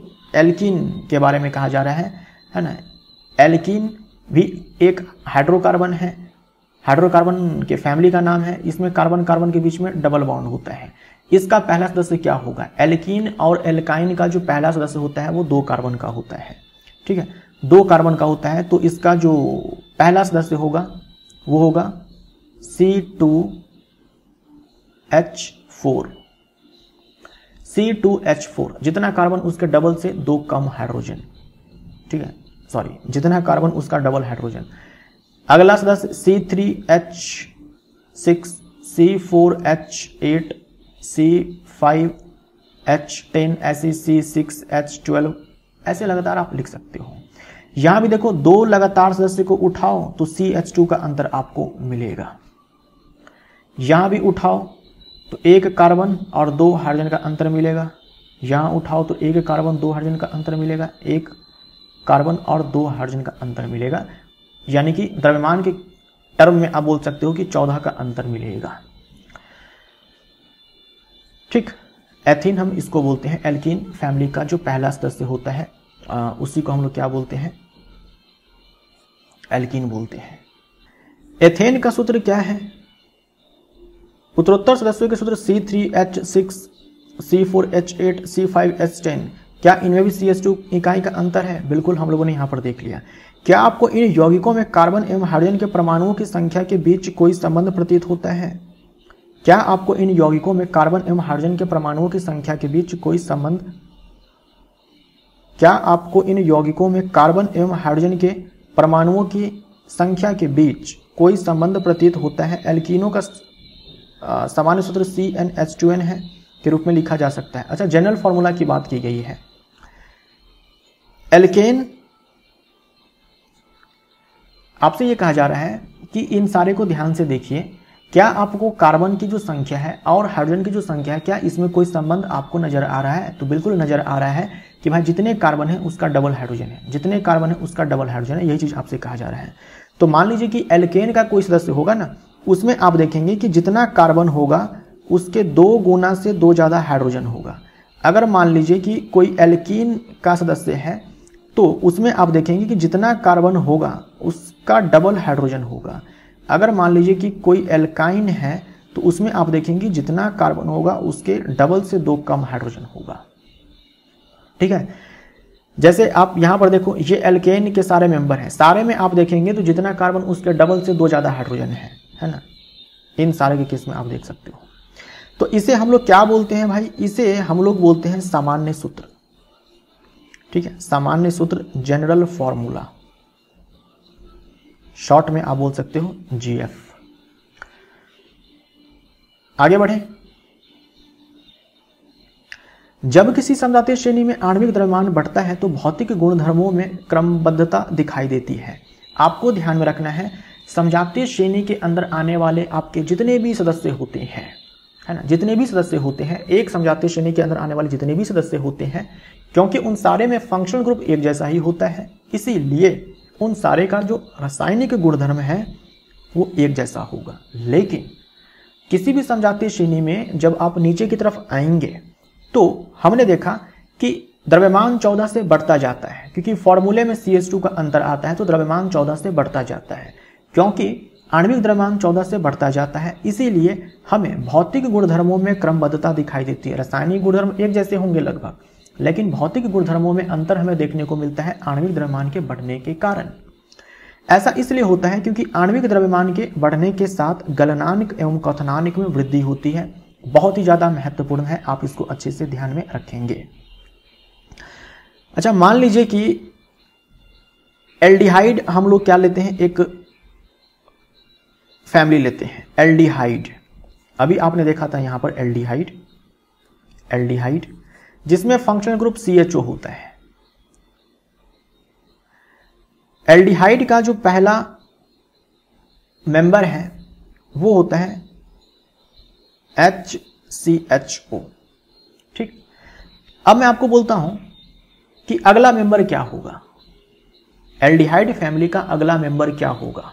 के बारे में कहा जा रहा है ना। एल्कीन भी एक हाइड्रोकार्बन है, हाइड्रोकार्बन के फैमिली का नाम है। इसमें कार्बन कार्बन के बीच में डबल बॉन्ड होता है। इसका पहला सदस्य क्या होगा? एल्कीन और एल्काइन का जो पहला सदस्य होता है वो 2 कार्बन का होता है, ठीक है, 2 कार्बन का होता है। तो इसका जो पहला सदस्य होगा वो होगा C2H4, C2H4, जितना कार्बन उसके डबल से 2 कम हाइड्रोजन, ठीक है, सॉरी, जितना कार्बन उसका डबल हाइड्रोजन। अगला सदस्य C3H6, C4H8, C5H10, ऐसे C6H12, ऐसे लगातार आप लिख सकते हो। यहां भी देखो 2 लगातार सदस्य को उठाओ तो CH2 का अंतर आपको मिलेगा। यहां भी उठाओ तो 1 कार्बन और 2 हाइड्रोजन का अंतर मिलेगा। यहां उठाओ तो 1 कार्बन 2 हाइड्रोजन का अंतर मिलेगा, 1 कार्बन और 2 हाइड्रोजन का अंतर मिलेगा। यानी कि द्रव्यमान के टर्म में आप बोल सकते हो कि 14 का अंतर मिलेगा, ठीक। एथीन हम इसको बोलते हैं, एल्कीन फैमिली का जो पहला सदस्य होता है उसी को हम लोग क्या बोलते हैं? एल्कीन बोलते हैं। एथेन का सूत्र क्या है? उत्तरोत्तर सदस्यों के सूत्र C3H6, C4H8, C5H10। क्या इनमें भी CH2 इकाई का अंतर है? बिल्कुल, हम लोगों ने यहां पर देख लिया। क्या आपको इन यौगिकों में कार्बन एवं हाइड्रोजन के परमाणुओं की संख्या के बीच कोई संबंध प्रतीत होता है? क्या आपको इन यौगिकों में कार्बन एवं हाइड्रोजन के परमाणुओं की संख्या के बीच कोई संबंध, क्या आपको इन यौगिकों में कार्बन एवं हाइड्रोजन के परमाणुओं की संख्या के बीच कोई संबंध प्रतीत होता है? एल्कीनों का सामान्य सूत्र CnH2n है के रूप में लिखा जा सकता है। अच्छा, जनरल फॉर्मूला की बात की गई है। एल्केन, आपसे यह कहा जा रहा है कि इन सारे को ध्यान से देखिए। क्या आपको कार्बन की जो संख्या है और हाइड्रोजन की जो संख्या है, क्या इसमें कोई संबंध आपको नजर आ रहा है? तो बिल्कुल नजर आ रहा है कि भाई जितने कार्बन है उसका डबल हाइड्रोजन है, जितने कार्बन है उसका डबल हाइड्रोजन है। यही चीज आपसे कहा जा रहा है। तो मान लीजिए कि एल्केन का कोई सदस्य होगा ना, उसमें आप देखेंगे कि जितना कार्बन होगा उसके 2 गुना से 2 ज्यादा हाइड्रोजन होगा। अगर मान लीजिए कि कोई एल्कीन का सदस्य है तो उसमें आप देखेंगे कि जितना कार्बन होगा उसका डबल हाइड्रोजन होगा। अगर मान लीजिए कि कोई एल्काइन है तो उसमें आप देखेंगे जितना कार्बन होगा उसके डबल से 2 कम हाइड्रोजन होगा, ठीक है। जैसे आप यहां पर देखो, ये एल्केन के सारे मेंबर हैं, सारे में आप देखेंगे तो जितना कार्बन उसके डबल से 2 ज्यादा हाइड्रोजन है ना। इन सारे के केस में आप देख सकते हो। तो इसे हम लोग क्या बोलते हैं भाई? इसे हम लोग बोलते हैं सामान्य सूत्र, ठीक है। सामान्य सूत्र, जनरल फॉर्मूला, शॉर्ट में आप बोल सकते हो GF। आगे बढ़े। जब किसी समजातीय श्रेणी में आणविक द्रव्यमान बढ़ता है तो भौतिक गुणधर्मों में क्रमबद्धता दिखाई देती है। आपको ध्यान में रखना है, समजातीय श्रेणी के अंदर आने वाले आपके जितने भी सदस्य होते हैं, है ना, जितने भी सदस्य होते हैं, एक समजातीय श्रेणी के अंदर आने वाले जितने भी सदस्य होते हैं, क्योंकि उन सारे में फंक्शनल ग्रुप एक जैसा ही होता है, इसीलिए उन सारे का जो रासायनिक गुणधर्म है वो एक जैसा होगा। लेकिन किसी भी समजातीय श्रेणी में जब आप नीचे की तरफ आएंगे तो हमने देखा कि द्रव्यमान 14 से बढ़ता जाता है, क्योंकि फॉर्मूले में CH2 का अंतर आता है तो द्रव्यमान 14 से बढ़ता जाता है। क्योंकि आणविक द्रव्यमान 14 से बढ़ता जाता है, इसीलिए हमें भौतिक गुणधर्मों में क्रमबद्धता दिखाई देती है। रासायनिक गुणधर्म एक जैसे होंगे लगभग, लेकिन भौतिक गुणधर्मों में अंतर हमें देखने को मिलता है आणविक द्रव्यमान के बढ़ने के कारण। ऐसा इसलिए होता है क्योंकि आणविक द्रव्यमान के बढ़ने के साथ गलनांक एवं क्वथनांक में वृद्धि होती है। बहुत ही ज्यादा महत्वपूर्ण है, आप इसको अच्छे से ध्यान में रखेंगे। अच्छा, मान लीजिए कि एल्डिहाइड हम लोग क्या लेते हैं, एक फैमिली लेते हैं एल्डिहाइड। अभी आपने देखा था यहां पर एल्डिहाइड जिसमें फंक्शनल ग्रुप CHO होता है। एल्डिहाइड का जो पहला मेंबर है वो होता है HCHO। ठीक, अब मैं आपको बोलता हूं कि अगला मेंबर क्या होगा, एल्डिहाइड फैमिली का अगला मेंबर क्या होगा।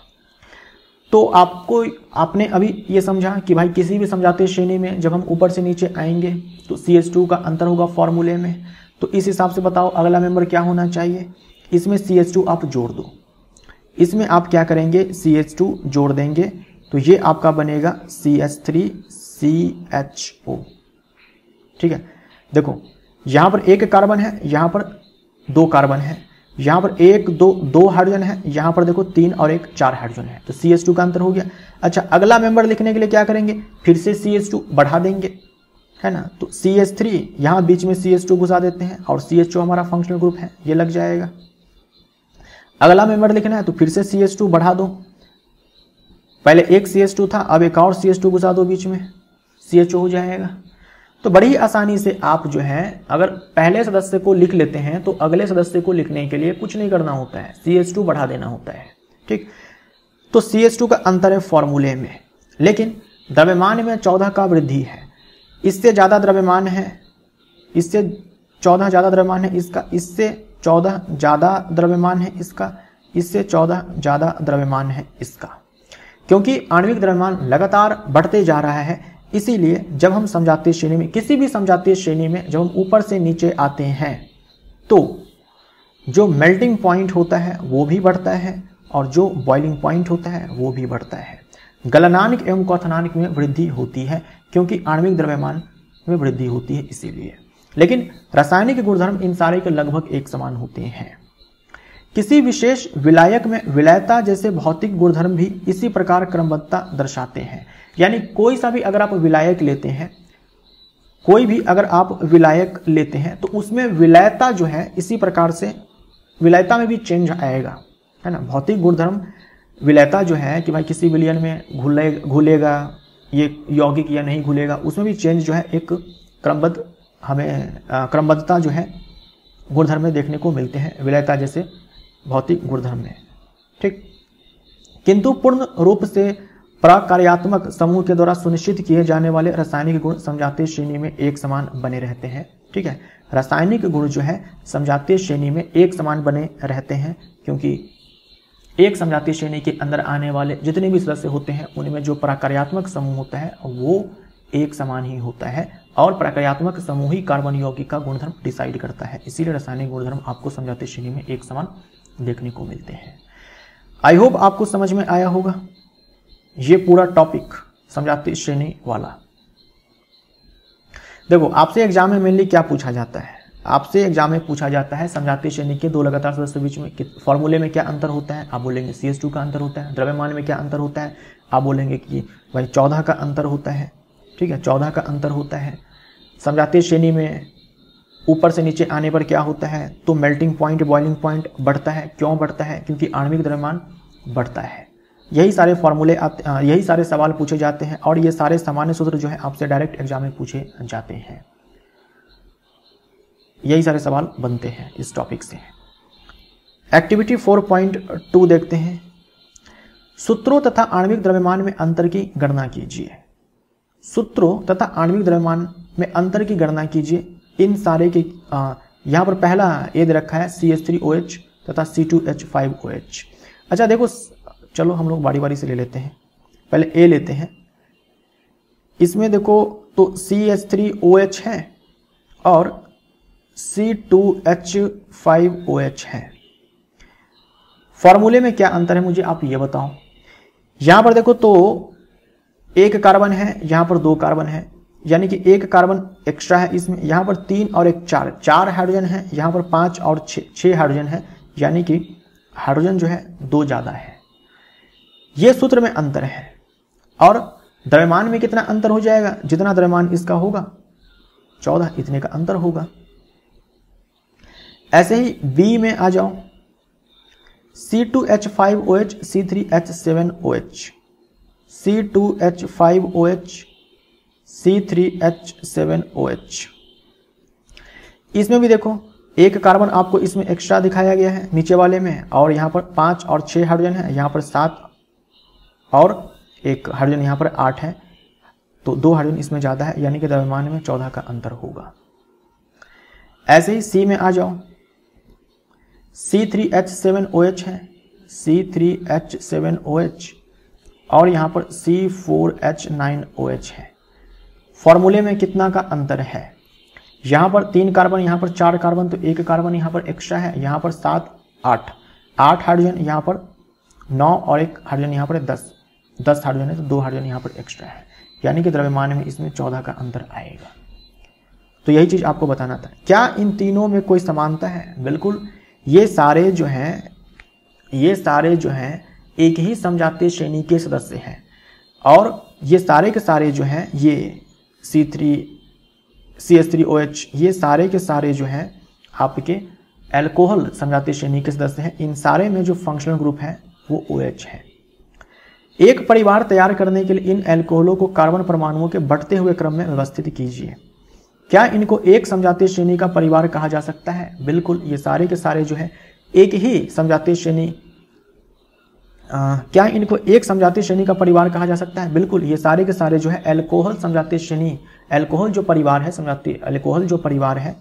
तो आपने अभी ये समझा कि भाई किसी भी समजातीय श्रेणी में जब हम ऊपर से नीचे आएंगे तो CH2 का अंतर होगा फॉर्मूले में। तो इस हिसाब से बताओ अगला मेंबर क्या होना चाहिए। इसमें CH2 आप जोड़ दो, इसमें आप क्या करेंगे, CH2 जोड़ देंगे तो ये आपका बनेगा CH3CHO। ठीक है, देखो यहां पर एक कार्बन है, यहां पर 2 कार्बन है, यहां पर 1 2 हाइड्रोजन है, यहां पर देखो 3 और 1 4 हाइड्रोजन है, तो CH2 का अंतर हो गया। अच्छा, अगला मेंबर लिखने के लिए क्या करेंगे, फिर से CH2 बढ़ा देंगे, है ना। तो CH3 यहां बीच में CH2 घुसा देते हैं और CHO हमारा फंक्शनल ग्रुप है, ये लग जाएगा। अगला मेंबर लिखना है तो फिर से CH2 बढ़ा दो, पहले एक CH2 था, अब एक और CH2 घुसा दो बीच में, CHO हो जाएगा। तो बड़ी आसानी से आप जो है अगर पहले सदस्य को लिख लेते हैं तो अगले सदस्य को लिखने के लिए कुछ नहीं करना होता है, CH2 बढ़ा देना होता है। ठीक, तो CH2 का अंतर है फॉर्मूले में, लेकिन द्रव्यमान में 14 का वृद्धि है, इससे ज्यादा द्रव्यमान है, इससे 14 ज्यादा द्रव्यमान है इसका, इससे 14 ज्यादा द्रव्यमान है इसका, इससे 14 ज्यादा द्रव्यमान है इसका। क्योंकि आणविक द्रव्यमान लगातार बढ़ते जा रहा है, इसीलिए जब हम समजातीय श्रेणी में, किसी भी समजातीय श्रेणी में जब हम ऊपर से नीचे आते हैं तो जो मेल्टिंग पॉइंट होता है वो भी बढ़ता है और जो बॉइलिंग पॉइंट होता है वो भी बढ़ता है। गलनांक एवं क्वथनांक में वृद्धि होती है क्योंकि आणविक द्रव्यमान में वृद्धि होती है इसीलिए। लेकिन रासायनिक गुणधर्म इन सारे के लगभग एक समान होते हैं। किसी विशेष विलायक में विलयता जैसे भौतिक गुणधर्म भी इसी प्रकार क्रमबद्धता दर्शाते हैं। यानी कोई सा भी अगर आप विलायक लेते हैं, कोई भी अगर आप विलायक लेते हैं तो उसमें विलयता जो है इसी प्रकार से, विलयता में भी चेंज आएगा, है ना। भौतिक गुणधर्म विलयता जो है कि भाई किसी विलयन में घुलेगा ये यौगिक या नहीं घुलेगा, उसमें भी चेंज जो है एक क्रमबद्ध, हमें क्रमबद्धता जो है गुणधर्म में देखने को मिलते हैं, विलयता जैसे भौतिक गुणधर्म में। ठीक, किंतु पूर्ण रूप से प्रकार्यात्मक समूह के द्वारा सुनिश्चित किए जाने वाले रासायनिक गुण समजातीय श्रेणी में एक समान बने रहते हैं। ठीक है, रासायनिक गुण जो है समजातीय श्रेणी में एक समान बने रहते हैं, क्योंकि एक समजातीय श्रेणी के अंदर आने वाले जितने भी सदस्य होते हैं उनमें जो प्रकार्यात्मक समूह होता है वो एक समान ही होता है, और प्रकार्यात्मक समूह ही कार्बन यौगिक का गुणधर्म डिसाइड करता है। इसीलिए रासायनिक गुणधर्म आपको समजातीय श्रेणी में एक समान देखने को मिलते हैं। आई होप आपको समझ में आया होगा ये पूरा टॉपिक समजातीय श्रेणी वाला। देखो आपसे एग्जाम में मेनली क्या पूछा जाता है, आपसे एग्जाम में पूछा जाता है समजातीय श्रेणी के दो लगातार सदस्यों के बीच में फॉर्मूले में क्या अंतर होता है, आप बोलेंगे CH2 का अंतर होता है। द्रव्यमान में क्या अंतर होता है, आप बोलेंगे कि भाई 14 का अंतर होता है। ठीक है, 14 का अंतर होता है। समजातीय श्रेणी में ऊपर से नीचे आने पर क्या होता है, तो मेल्टिंग पॉइंट बॉइलिंग पॉइंट बढ़ता है। क्यों बढ़ता है, क्योंकि आणविक द्रव्यमान बढ़ता है। यही सारे फॉर्मूले यही सारे सवाल पूछे जाते हैं और ये सारे सामान्य सूत्र जो है आपसे डायरेक्ट एग्जाम में पूछे जाते हैं। यही सारे सवाल बनते हैं इस टॉपिक से। एक्टिविटी 4.2 देखते हैं। सूत्रों तथा आणविक द्रव्यमान में अंतर की गणना कीजिए। सूत्रों तथा आणविक द्रव्यमान में अंतर की गणना कीजिए। इन सारे के यहाँ पर पहला ए दे रखा है CH3OH तथा C2H5OH। अच्छा देखो, चलो हम लोग बारी बारी से ले लेते हैं। पहले ए लेते हैं। इसमें देखो तो CH3OH है और C2H5OH है। फॉर्मूले में क्या अंतर है मुझे आप ये बताओ। यहां पर देखो तो एक कार्बन है, यहां पर 2 कार्बन है, यानी कि एक कार्बन एक्स्ट्रा है इसमें। यहां पर 3 और 1 4 हाइड्रोजन है। यहां पर 5 और 6 हाइड्रोजन है, यानी कि हाइड्रोजन जो है 2 ज्यादा है। यह सूत्र में अंतर है। और द्रव्यमान में कितना अंतर हो जाएगा? जितना द्रव्यमान इसका होगा 14, इतने का अंतर होगा। ऐसे ही बी में आ जाओ। C2H5OH C3H7OH, C2H5OH C3H7OH। इसमें भी देखो एक कार्बन आपको इसमें एक्स्ट्रा दिखाया गया है नीचे वाले में, और यहाँ पर 5 और 6 हाइड्रोजन है, यहाँ पर 7 और 1 हाइड्रोजन यहाँ पर 8 है, तो 2 हाइड्रोजन इसमें ज़्यादा है, यानी कि द्रव्यमान में 14 का अंतर होगा। ऐसे ही सी में आ जाओ। C3H7OH है, C3H7OH, और यहाँ पर C4H9OH है। फॉर्मूले में कितना का अंतर है? यहाँ पर 3 कार्बन, यहाँ पर 4 कार्बन, तो 1 कार्बन यहाँ पर एक्स्ट्रा है। यहाँ पर 7 8 हाइड्रोजन, यहाँ पर 9 और 1 हाइड्रोजन, यहाँ पर 10 हाइड्रोजन है, तो 2 हाइड्रोजन यहाँ पर एक्स्ट्रा है, यानी कि द्रव्यमान में इसमें 14 का अंतर आएगा। तो यही चीज़ आपको बताना था। क्या इन तीनों में कोई समानता है? बिल्कुल। ये सारे जो हैं एक ही समजातीय श्रेणी के सदस्य हैं, और ये सारे के सारे जो हैं ये CH3OH, ये सारे के सारे जो हैं आपके एल्कोहल समजातीय श्रेणी के सदस्य हैं। इन सारे में जो फंक्शनल ग्रुप है वो OH है। एक परिवार तैयार करने के लिए इन एल्कोहलों को कार्बन परमाणुओं के बढ़ते हुए क्रम में व्यवस्थित कीजिए। क्या इनको एक समजातीय श्रेणी का परिवार कहा जा सकता है? बिल्कुल। ये सारे के सारे जो है एक ही समजातीय श्रेणी, क्या इनको एक समजातीय श्रेणी का परिवार कहा जा सकता है? बिल्कुल। ये सारे के सारे जो है एल्कोहल समजातीय श्रेणी, एल्कोहल जो परिवार है, समजातीय एल्कोहल जो परिवार है,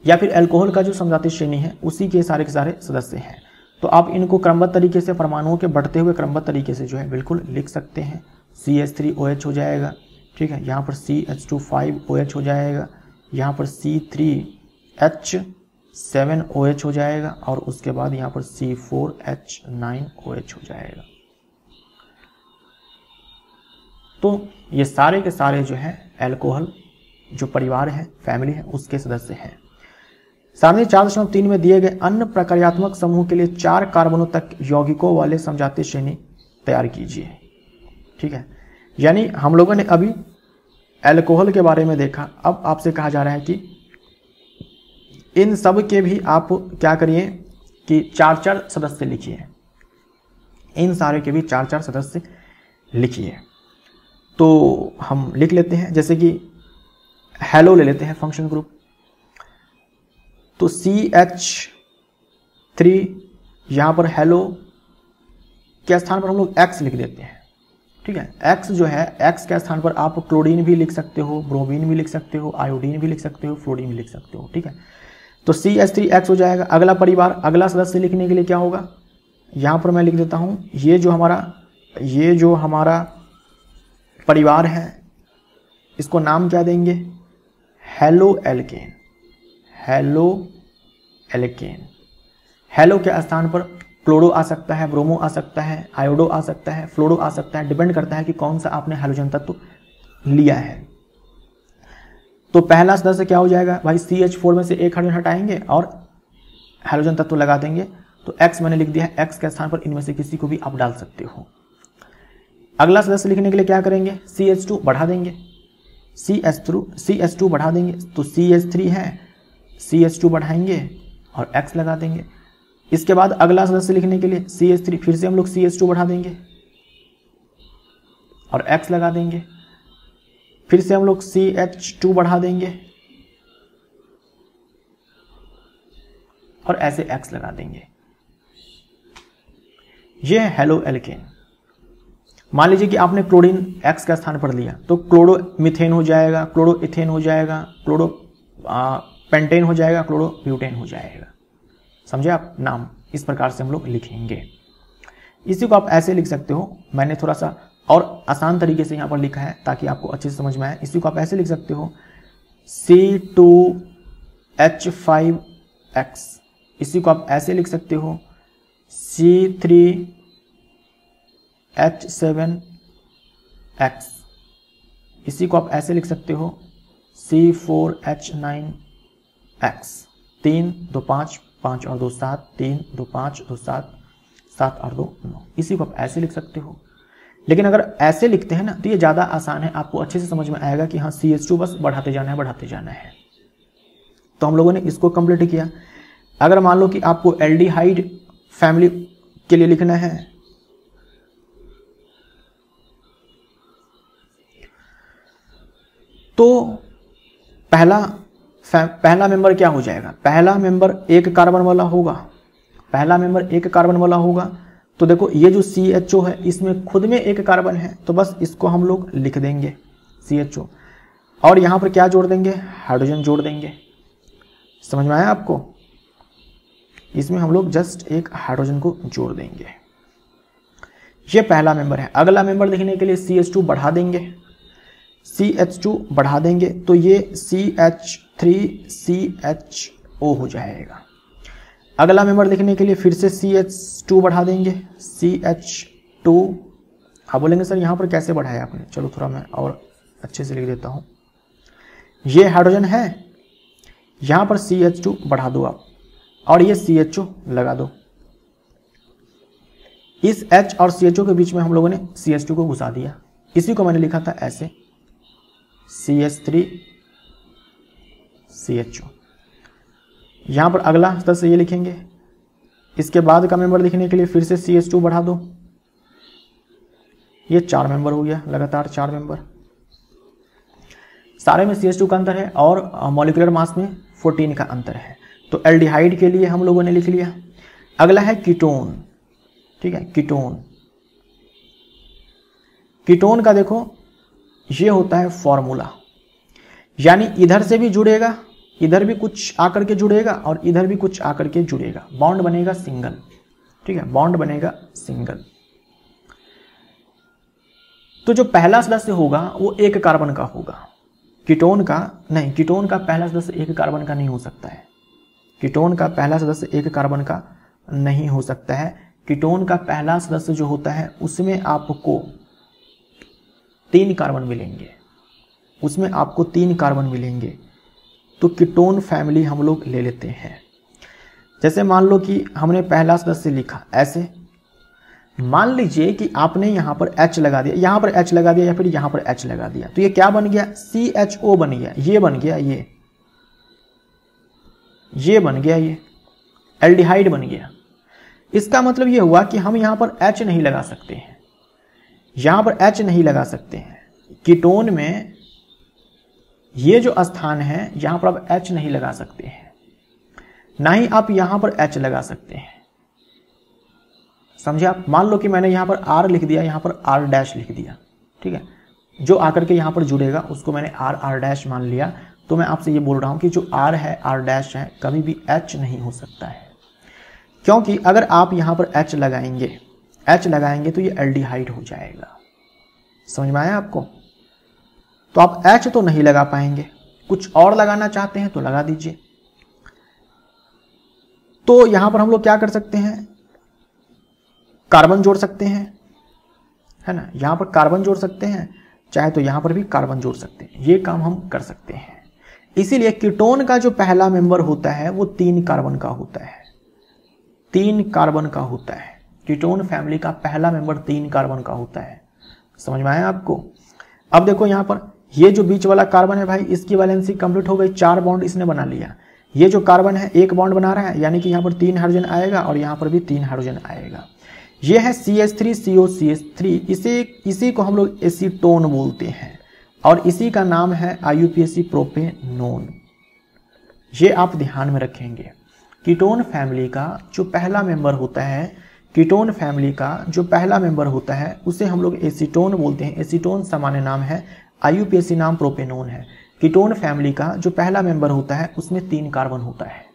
या फिर एल्कोहल का जो समजातीय श्रेणी है, उसी के सारे सदस्य हैं। तो आप इनको क्रमबद्ध तरीके से, परमाणुओं के बढ़ते हुए क्रमबद्ध तरीके से जो है बिल्कुल लिख सकते हैं। CH3OH हो जाएगा, ठीक है। यहाँ पर CH2 हो जाएगा, यहाँ पर C3H7OH हो जाएगा, और उसके बाद यहाँ पर C4H9OH हो जाएगा। तो ये सारे के सारे जो है एल्कोहल जो परिवार है, फैमिली है, उसके सदस्य हैं। सारणी 4.3 में दिए गए अन्य प्रक्रियात्मक समूह के लिए 4 कार्बनों तक यौगिकों वाले समजातीय श्रेणी तैयार कीजिए, ठीक है। यानी हम लोगों ने अभी एल्कोहल के बारे में देखा। अब आपसे कहा जा रहा है कि इन सब के भी आप क्या करिए कि 4-4 सदस्य लिखिए। इन सारे के भी 4-4 सदस्य लिखिए। तो हम लिख लेते हैं, जैसे कि हेलो ले लेते हैं फंक्शन ग्रुप। तो CH3, यहाँ पर हेलो के स्थान पर हम लोग X लिख देते हैं, ठीक है। X जो है, X के स्थान पर आप क्लोरीन भी लिख सकते हो, ब्रोमीन भी लिख सकते हो, आयोडीन भी लिख सकते हो, फ्लोरीन भी लिख सकते हो, ठीक है। तो CH3X हो जाएगा। अगला परिवार, अगला सदस्य लिखने के लिए क्या होगा? यहाँ पर मैं लिख देता हूँ, ये जो हमारा परिवार है, इसको नाम क्या देंगे? Halo alkane. Halo alkane. Hello के स्थान पर क्लोरो आ सकता है, ब्रोमो आ सकता है, आयोडो आ सकता है, फ्लोरो आ सकता है, डिपेंड करता है कि कौन सा आपने हाइड्रोजन तत्व लिया है। तो पहला सदस्य क्या हो जाएगा भाई? CH4 में से एक हाइड्रोजन हटाएंगे और हाइड्रोजन तत्व लगा देंगे। तो X मैंने लिख दिया है, X के स्थान पर इनमें से किसी को भी आप डाल सकते हो। अगला सदस्य लिखने के लिए क्या करेंगे? CH2 बढ़ा देंगे, CH2 बढ़ा देंगे। तो CH3 है, CH2 बढ़ाएंगे और X लगा देंगे। इसके बाद अगला सदस्य लिखने के लिए CH3, फिर से हम लोग CH2 बढ़ा देंगे और X लगा देंगे, फिर से हम लोग CH2 बढ़ा देंगे और ऐसे X लगा देंगे। ये है हेलो एल्केन। मान लीजिए कि आपने क्लोरीन X का स्थान पर लिया तो क्लोरो मीथेन हो जाएगा, क्लोरो इथेन हो जाएगा, क्लोरो पेंटेन हो जाएगा, क्लोरो ब्यूटेन हो जाएगा। समझे आप? नाम इस प्रकार से हम लोग लिखेंगे। इसी को आप ऐसे लिख सकते हो, मैंने थोड़ा सा और आसान तरीके से यहाँ पर लिखा है ताकि आपको अच्छे से समझ में आए। इसी को आप ऐसे लिख सकते हो C2H5X, इसी को आप ऐसे लिख सकते हो C3H7X, इसी को आप ऐसे लिख सकते हो C4H9X। 3 2 5 5 और 2 7, 3 2 5 2 7 7 और 2 9, इसी को आप ऐसे लिख सकते हो। लेकिन अगर ऐसे लिखते हैं ना तो ये ज़्यादा आसान है, आपको अच्छे से समझ में आएगा कि हाँ CH2 बस बढ़ाते जाना है, बढ़ाते जाना है। तो हम लोगों ने इसको कंप्लीट किया। अगर मान लो कि आपको एल्डिहाइड फैमिली के लिए लिखना है तो पहला मेंबर क्या हो जाएगा? पहला मेंबर एक कार्बन वाला होगा, पहला मेंबर एक कार्बन वाला होगा। तो देखो ये जो CHO है इसमें खुद में एक कार्बन है, तो बस इसको हम लोग लिख देंगे CHO, और यहां पर क्या जोड़ देंगे? हाइड्रोजन जोड़ देंगे। समझ में आया आपको? इसमें हम लोग जस्ट एक हाइड्रोजन को जोड़ देंगे। ये पहला मेंबर है। अगला मेंबर लिखने के लिए CH2 बढ़ा देंगे, CH2 बढ़ा देंगे तो ये CH3CHO हो जाएगा। अगला मेंबर लिखने के लिए फिर से CH2 बढ़ा देंगे, CH2। आप बोलेंगे सर यहाँ पर कैसे बढ़ाया आपने? चलो थोड़ा मैं और अच्छे से लिख देता हूँ। ये हाइड्रोजन है, यहाँ पर CH2 बढ़ा दो आप और ये CHO लगा दो। इस H और CHO के बीच में हम लोगों ने CH2 को घुसा दिया। इसी को मैंने लिखा था ऐसे CH3CHO। यहाँ पर अगला सदस्य ये लिखेंगे। इसके बाद का मेंबर लिखने के लिए फिर से CH2 बढ़ा दो। ये 4 मेंबर हो गया, लगातार 4 मेंबर। सारे में CH2 का अंतर है और मॉलिक्यूलर मास में 14 का अंतर है। तो एल्डिहाइड के लिए हम लोगों ने लिख लिया। अगला है कीटोन। ठीक है, कीटोन। कीटोन का देखो ये होता है फॉर्मूला, यानी इधर से भी जुड़ेगा, इधर भी कुछ आकर के जुड़ेगा और इधर भी कुछ आकर के जुड़ेगा, बॉन्ड बनेगा सिंगल। ठीक है, बॉन्ड बनेगा सिंगल। तो जो पहला सदस्य होगा वो एक कार्बन का होगा, कीटोन का नहीं। कीटोन का पहला सदस्य एक कार्बन का नहीं हो सकता है। कीटोन का पहला सदस्य एक कार्बन का नहीं हो सकता है। कीटोन का पहला सदस्य जो होता है उसमें आपको 3 कार्बन मिलेंगे, उसमें आपको 3 कार्बन मिलेंगे। तो कीटोन फैमिली हम लोग ले लेते हैं। जैसे मान लो कि हमने पहला सदस्य लिखा ऐसे, मान लीजिए कि आपने यहां पर H लगा दिया, यहां पर H लगा दिया या फिर यहां पर H लगा दिया, तो ये क्या बन गया? CHO बन गया, ये बन गया, ये बन गया, ये एल्डिहाइड बन गया। इसका मतलब ये हुआ कि हम यहां पर H नहीं लगा सकते हैं, यहां पर H नहीं लगा सकते हैं। कीटोन में ये जो स्थान है यहां पर आप H नहीं लगा सकते हैं, ना ही आप यहां पर H लगा सकते हैं। समझे आप? मान लो कि मैंने यहां पर R लिख दिया, यहां पर R डैश लिख दिया। ठीक है, जो आकर के यहां पर जुड़ेगा उसको मैंने R डैश मान लिया। तो मैं आपसे ये बोल रहा हूं कि जो R है, R डैश है, कभी भी H नहीं हो सकता है, क्योंकि अगर आप यहां पर H लगाएंगे तो ये एल्डिहाइड हो जाएगा। समझ में आया आपको? तो आप H तो नहीं लगा पाएंगे, कुछ और लगाना चाहते हैं तो लगा दीजिए। तो यहां पर हम लोग क्या कर सकते हैं? कार्बन जोड़ सकते हैं, है ना? यहां पर कार्बन जोड़ सकते हैं, चाहे तो यहां पर भी कार्बन जोड़ सकते हैं। ये काम हम कर सकते हैं। इसीलिए कीटोन का जो पहला मेंबर होता है वो 3 कार्बन का होता है, 3 कार्बन का होता है। कीटोन फैमिली का पहला मेंबर 3 कार्बन का होता है। समझ में आया आपको? अब देखो यहां पर ये जो बीच वाला कार्बन है भाई, इसकी वैलेंसी कंप्लीट हो गई, 4 बॉन्ड इसने बना लिया। ये जो कार्बन है एक बॉन्ड बना रहा है, यानी कि यहाँ पर 3 हाइड्रोजन आएगा और यहाँ पर भी 3 हाइड्रोजन आएगा। ये है CH3COCH3, इसी को हम लोग एसीटोन बोलते हैं और इसी का नाम है IUPAC प्रोपेनोन। ये आप ध्यान में रखेंगे। कीटोन फैमिली का जो पहला मेंबर होता है, कीटोन फैमिली का जो पहला मेंबर होता है उसे हम लोग एसीटोन बोलते हैं। एसीटोन सामान्य नाम है, IUPAC नाम प्रोपेनोन है। कीटोन फैमिली का जो पहला मेंबर होता है उसमें 3 कार्बन होता है।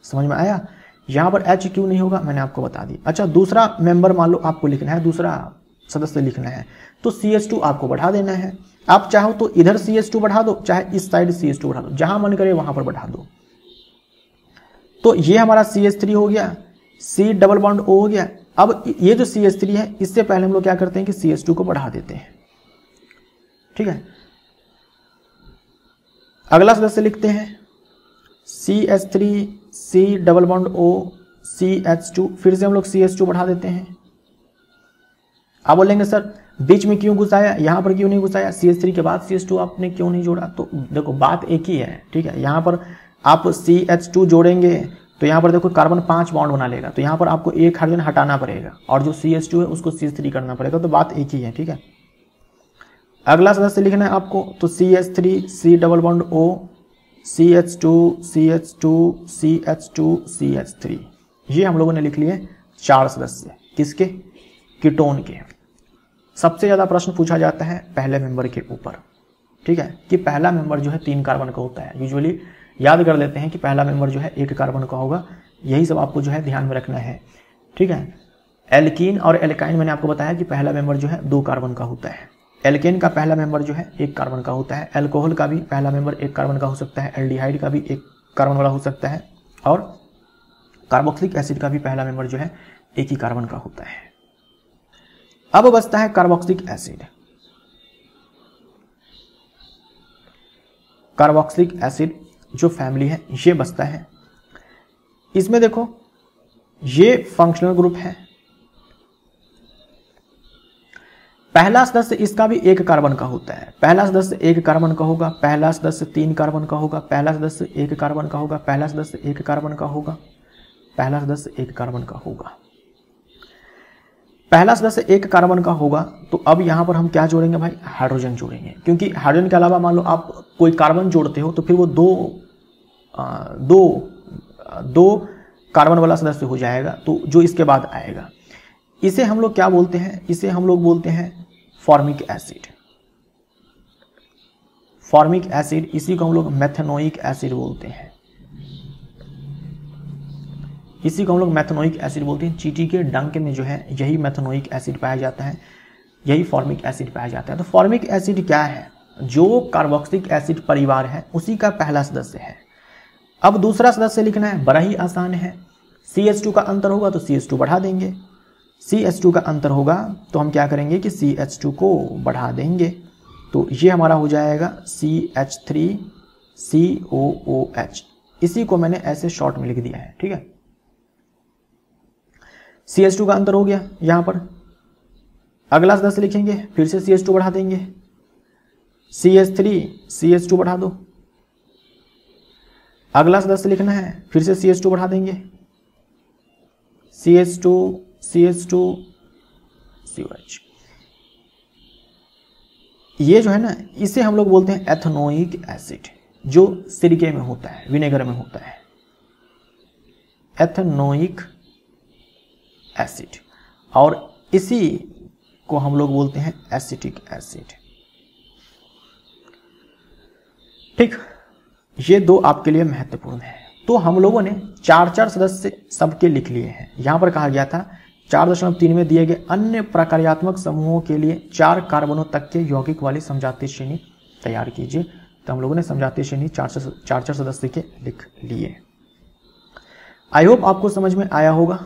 समझ में आया? यहाँ पर H क्यों नहीं होगा मैंने आपको बता दी। अच्छा, दूसरा मेंबर मान लो आपको लिखना है, दूसरा सदस्य लिखना है, तो CH2 आपको बढ़ा देना है। आप चाहो तो इधर CH2 बढ़ा दो, चाहे इस साइड CH2 बढ़ा दो, जहां मन करे वहां पर बढ़ा दो। तो ये हमारा CH3 हो गया, C डबल बॉन्ड O हो गया। अब ये जो CH3 है इससे पहले हम लोग क्या करते हैं कि CH2 को बढ़ा देते हैं। ठीक है, अगला सदस्य लिखते हैं CH3 C double bond O CH2, फिर से हम लोग CH2 बढ़ा देते हैं। आप बोलेंगे सर बीच में क्यों घुसाया, यहां पर क्यों नहीं घुसाया, CH3 के बाद CH2 आपने क्यों नहीं जोड़ा? तो देखो बात एक ही है। ठीक है, यहां पर आप CH2 जोड़ेंगे तो यहां पर देखो कार्बन 5 बॉन्ड बना लेगा, तो यहां पर आपको एक हाइड्रोजन हटाना पड़ेगा और जो CH2 है उसको CH3 करना पड़ेगा। तो बात एक ही है। ठीक है, अगला सदस्य लिखना है आपको, तो CH3 C double bond O CH2 CH2 CH2 CH3, ये हम लोगों ने लिख लिए 4 सदस्य। किसके? कीटोन के। सबसे ज्यादा प्रश्न पूछा जाता है पहले मेंबर के ऊपर। ठीक है, कि पहला मेंबर जो है 3 कार्बन का होता है। यूजुअली याद कर लेते हैं कि पहला मेंबर जो है 1 कार्बन का होगा। यही सब आपको जो है ध्यान में रखना है। ठीक है, एल्कीन और एल्काइन मैंने आपको बताया कि पहला मेंबर जो है 2 कार्बन का होता है। एल्केन का पहला मेंबर जो है 1 कार्बन का होता है। अल्कोहल का भी पहला मेंबर 1 कार्बन का हो सकता है। एल्डिहाइड का भी 1 कार्बन वाला हो सकता है और कार्बोक्सिलिक एसिड का भी पहला मेंबर जो है 1 ही कार्बन का होता है। अब बचता है कार्बोक्सिलिक एसिड। कार्बोक्सिलिक एसिड जो फैमिली है ये बचता है। इसमें देखो ये फंक्शनल ग्रुप है। पहला सदस्य इसका भी 1 कार्बन का होता है। पहला सदस्य 1 कार्बन का होगा, पहला सदस्य 3 कार्बन का होगा, पहला सदस्य 1 कार्बन का होगा, पहला सदस्य 1 कार्बन का होगा, पहला सदस्य 1 कार्बन का होगा। पहला सदस्य 1 कार्बन का होगा तो अब यहां पर हम क्या जोड़ेंगे भाई? हाइड्रोजन जोड़ेंगे, क्योंकि हाइड्रोजन के अलावा मान लो आप कोई कार्बन जोड़ते हो तो फिर वो दो कार्बन वाला सदस्य हो जाएगा, तो जो इसके बाद आएगा इसे हम लोग क्या बोलते हैं? इसे हम लोग बोलते हैं फॉर्मिक एसिड। फॉर्मिक एसिड, इसी को हम लोग मेथनोइक एसिड बोलते हैं। इसी को हम लोग मेथनोइक एसिड बोलते हैं। चींटी के डंक में जो है यही मेथनोइक एसिड पाया जाता है, यही फॉर्मिक एसिड पाया जाता है। तो फॉर्मिक एसिड क्या है? जो कार्बोक्सिलिक एसिड परिवार है उसी का पहला सदस्य है। अब दूसरा सदस्य लिखना है, बड़ा ही आसान है। CH2 का अंतर होगा तो CH2 बढ़ा देंगे। CH2 का अंतर होगा तो हम क्या करेंगे कि CH2 को बढ़ा देंगे। तो ये हमारा हो जाएगा CH3COOH। इसी को मैंने ऐसे शॉर्ट में लिख दिया है। ठीक है, CH2 का अंतर हो गया यहां पर। अगला सदस्य लिखेंगे, फिर से CH2 बढ़ा देंगे। CH3 CH2 बढ़ा दो। अगला सदस्य लिखना है, फिर से CH2 बढ़ा देंगे। CH2 CH2 COH। ये जो है ना इसे हम लोग बोलते हैं एथनोइक एसिड, जो सिरके में होता है, विनेगर में होता है। एथनोइक एसिड, और इसी को हम लोग बोलते हैं एसिटिक एसिड। ठीक, ये 2 आपके लिए महत्वपूर्ण है। तो हम लोगों ने 4-4 सदस्य सबके लिख लिए हैं। यहां पर कहा गया था 4.3 में दिए गए अन्य प्रकार्यात्मक समूहों के लिए 4 कार्बनों तक के यौगिक वाली समजातीय श्रेणी तैयार कीजिए। तो हम लोगों ने समजातीय श्रेणी 4 सदस्य के लिख लिए। आई होप आपको समझ में आया होगा।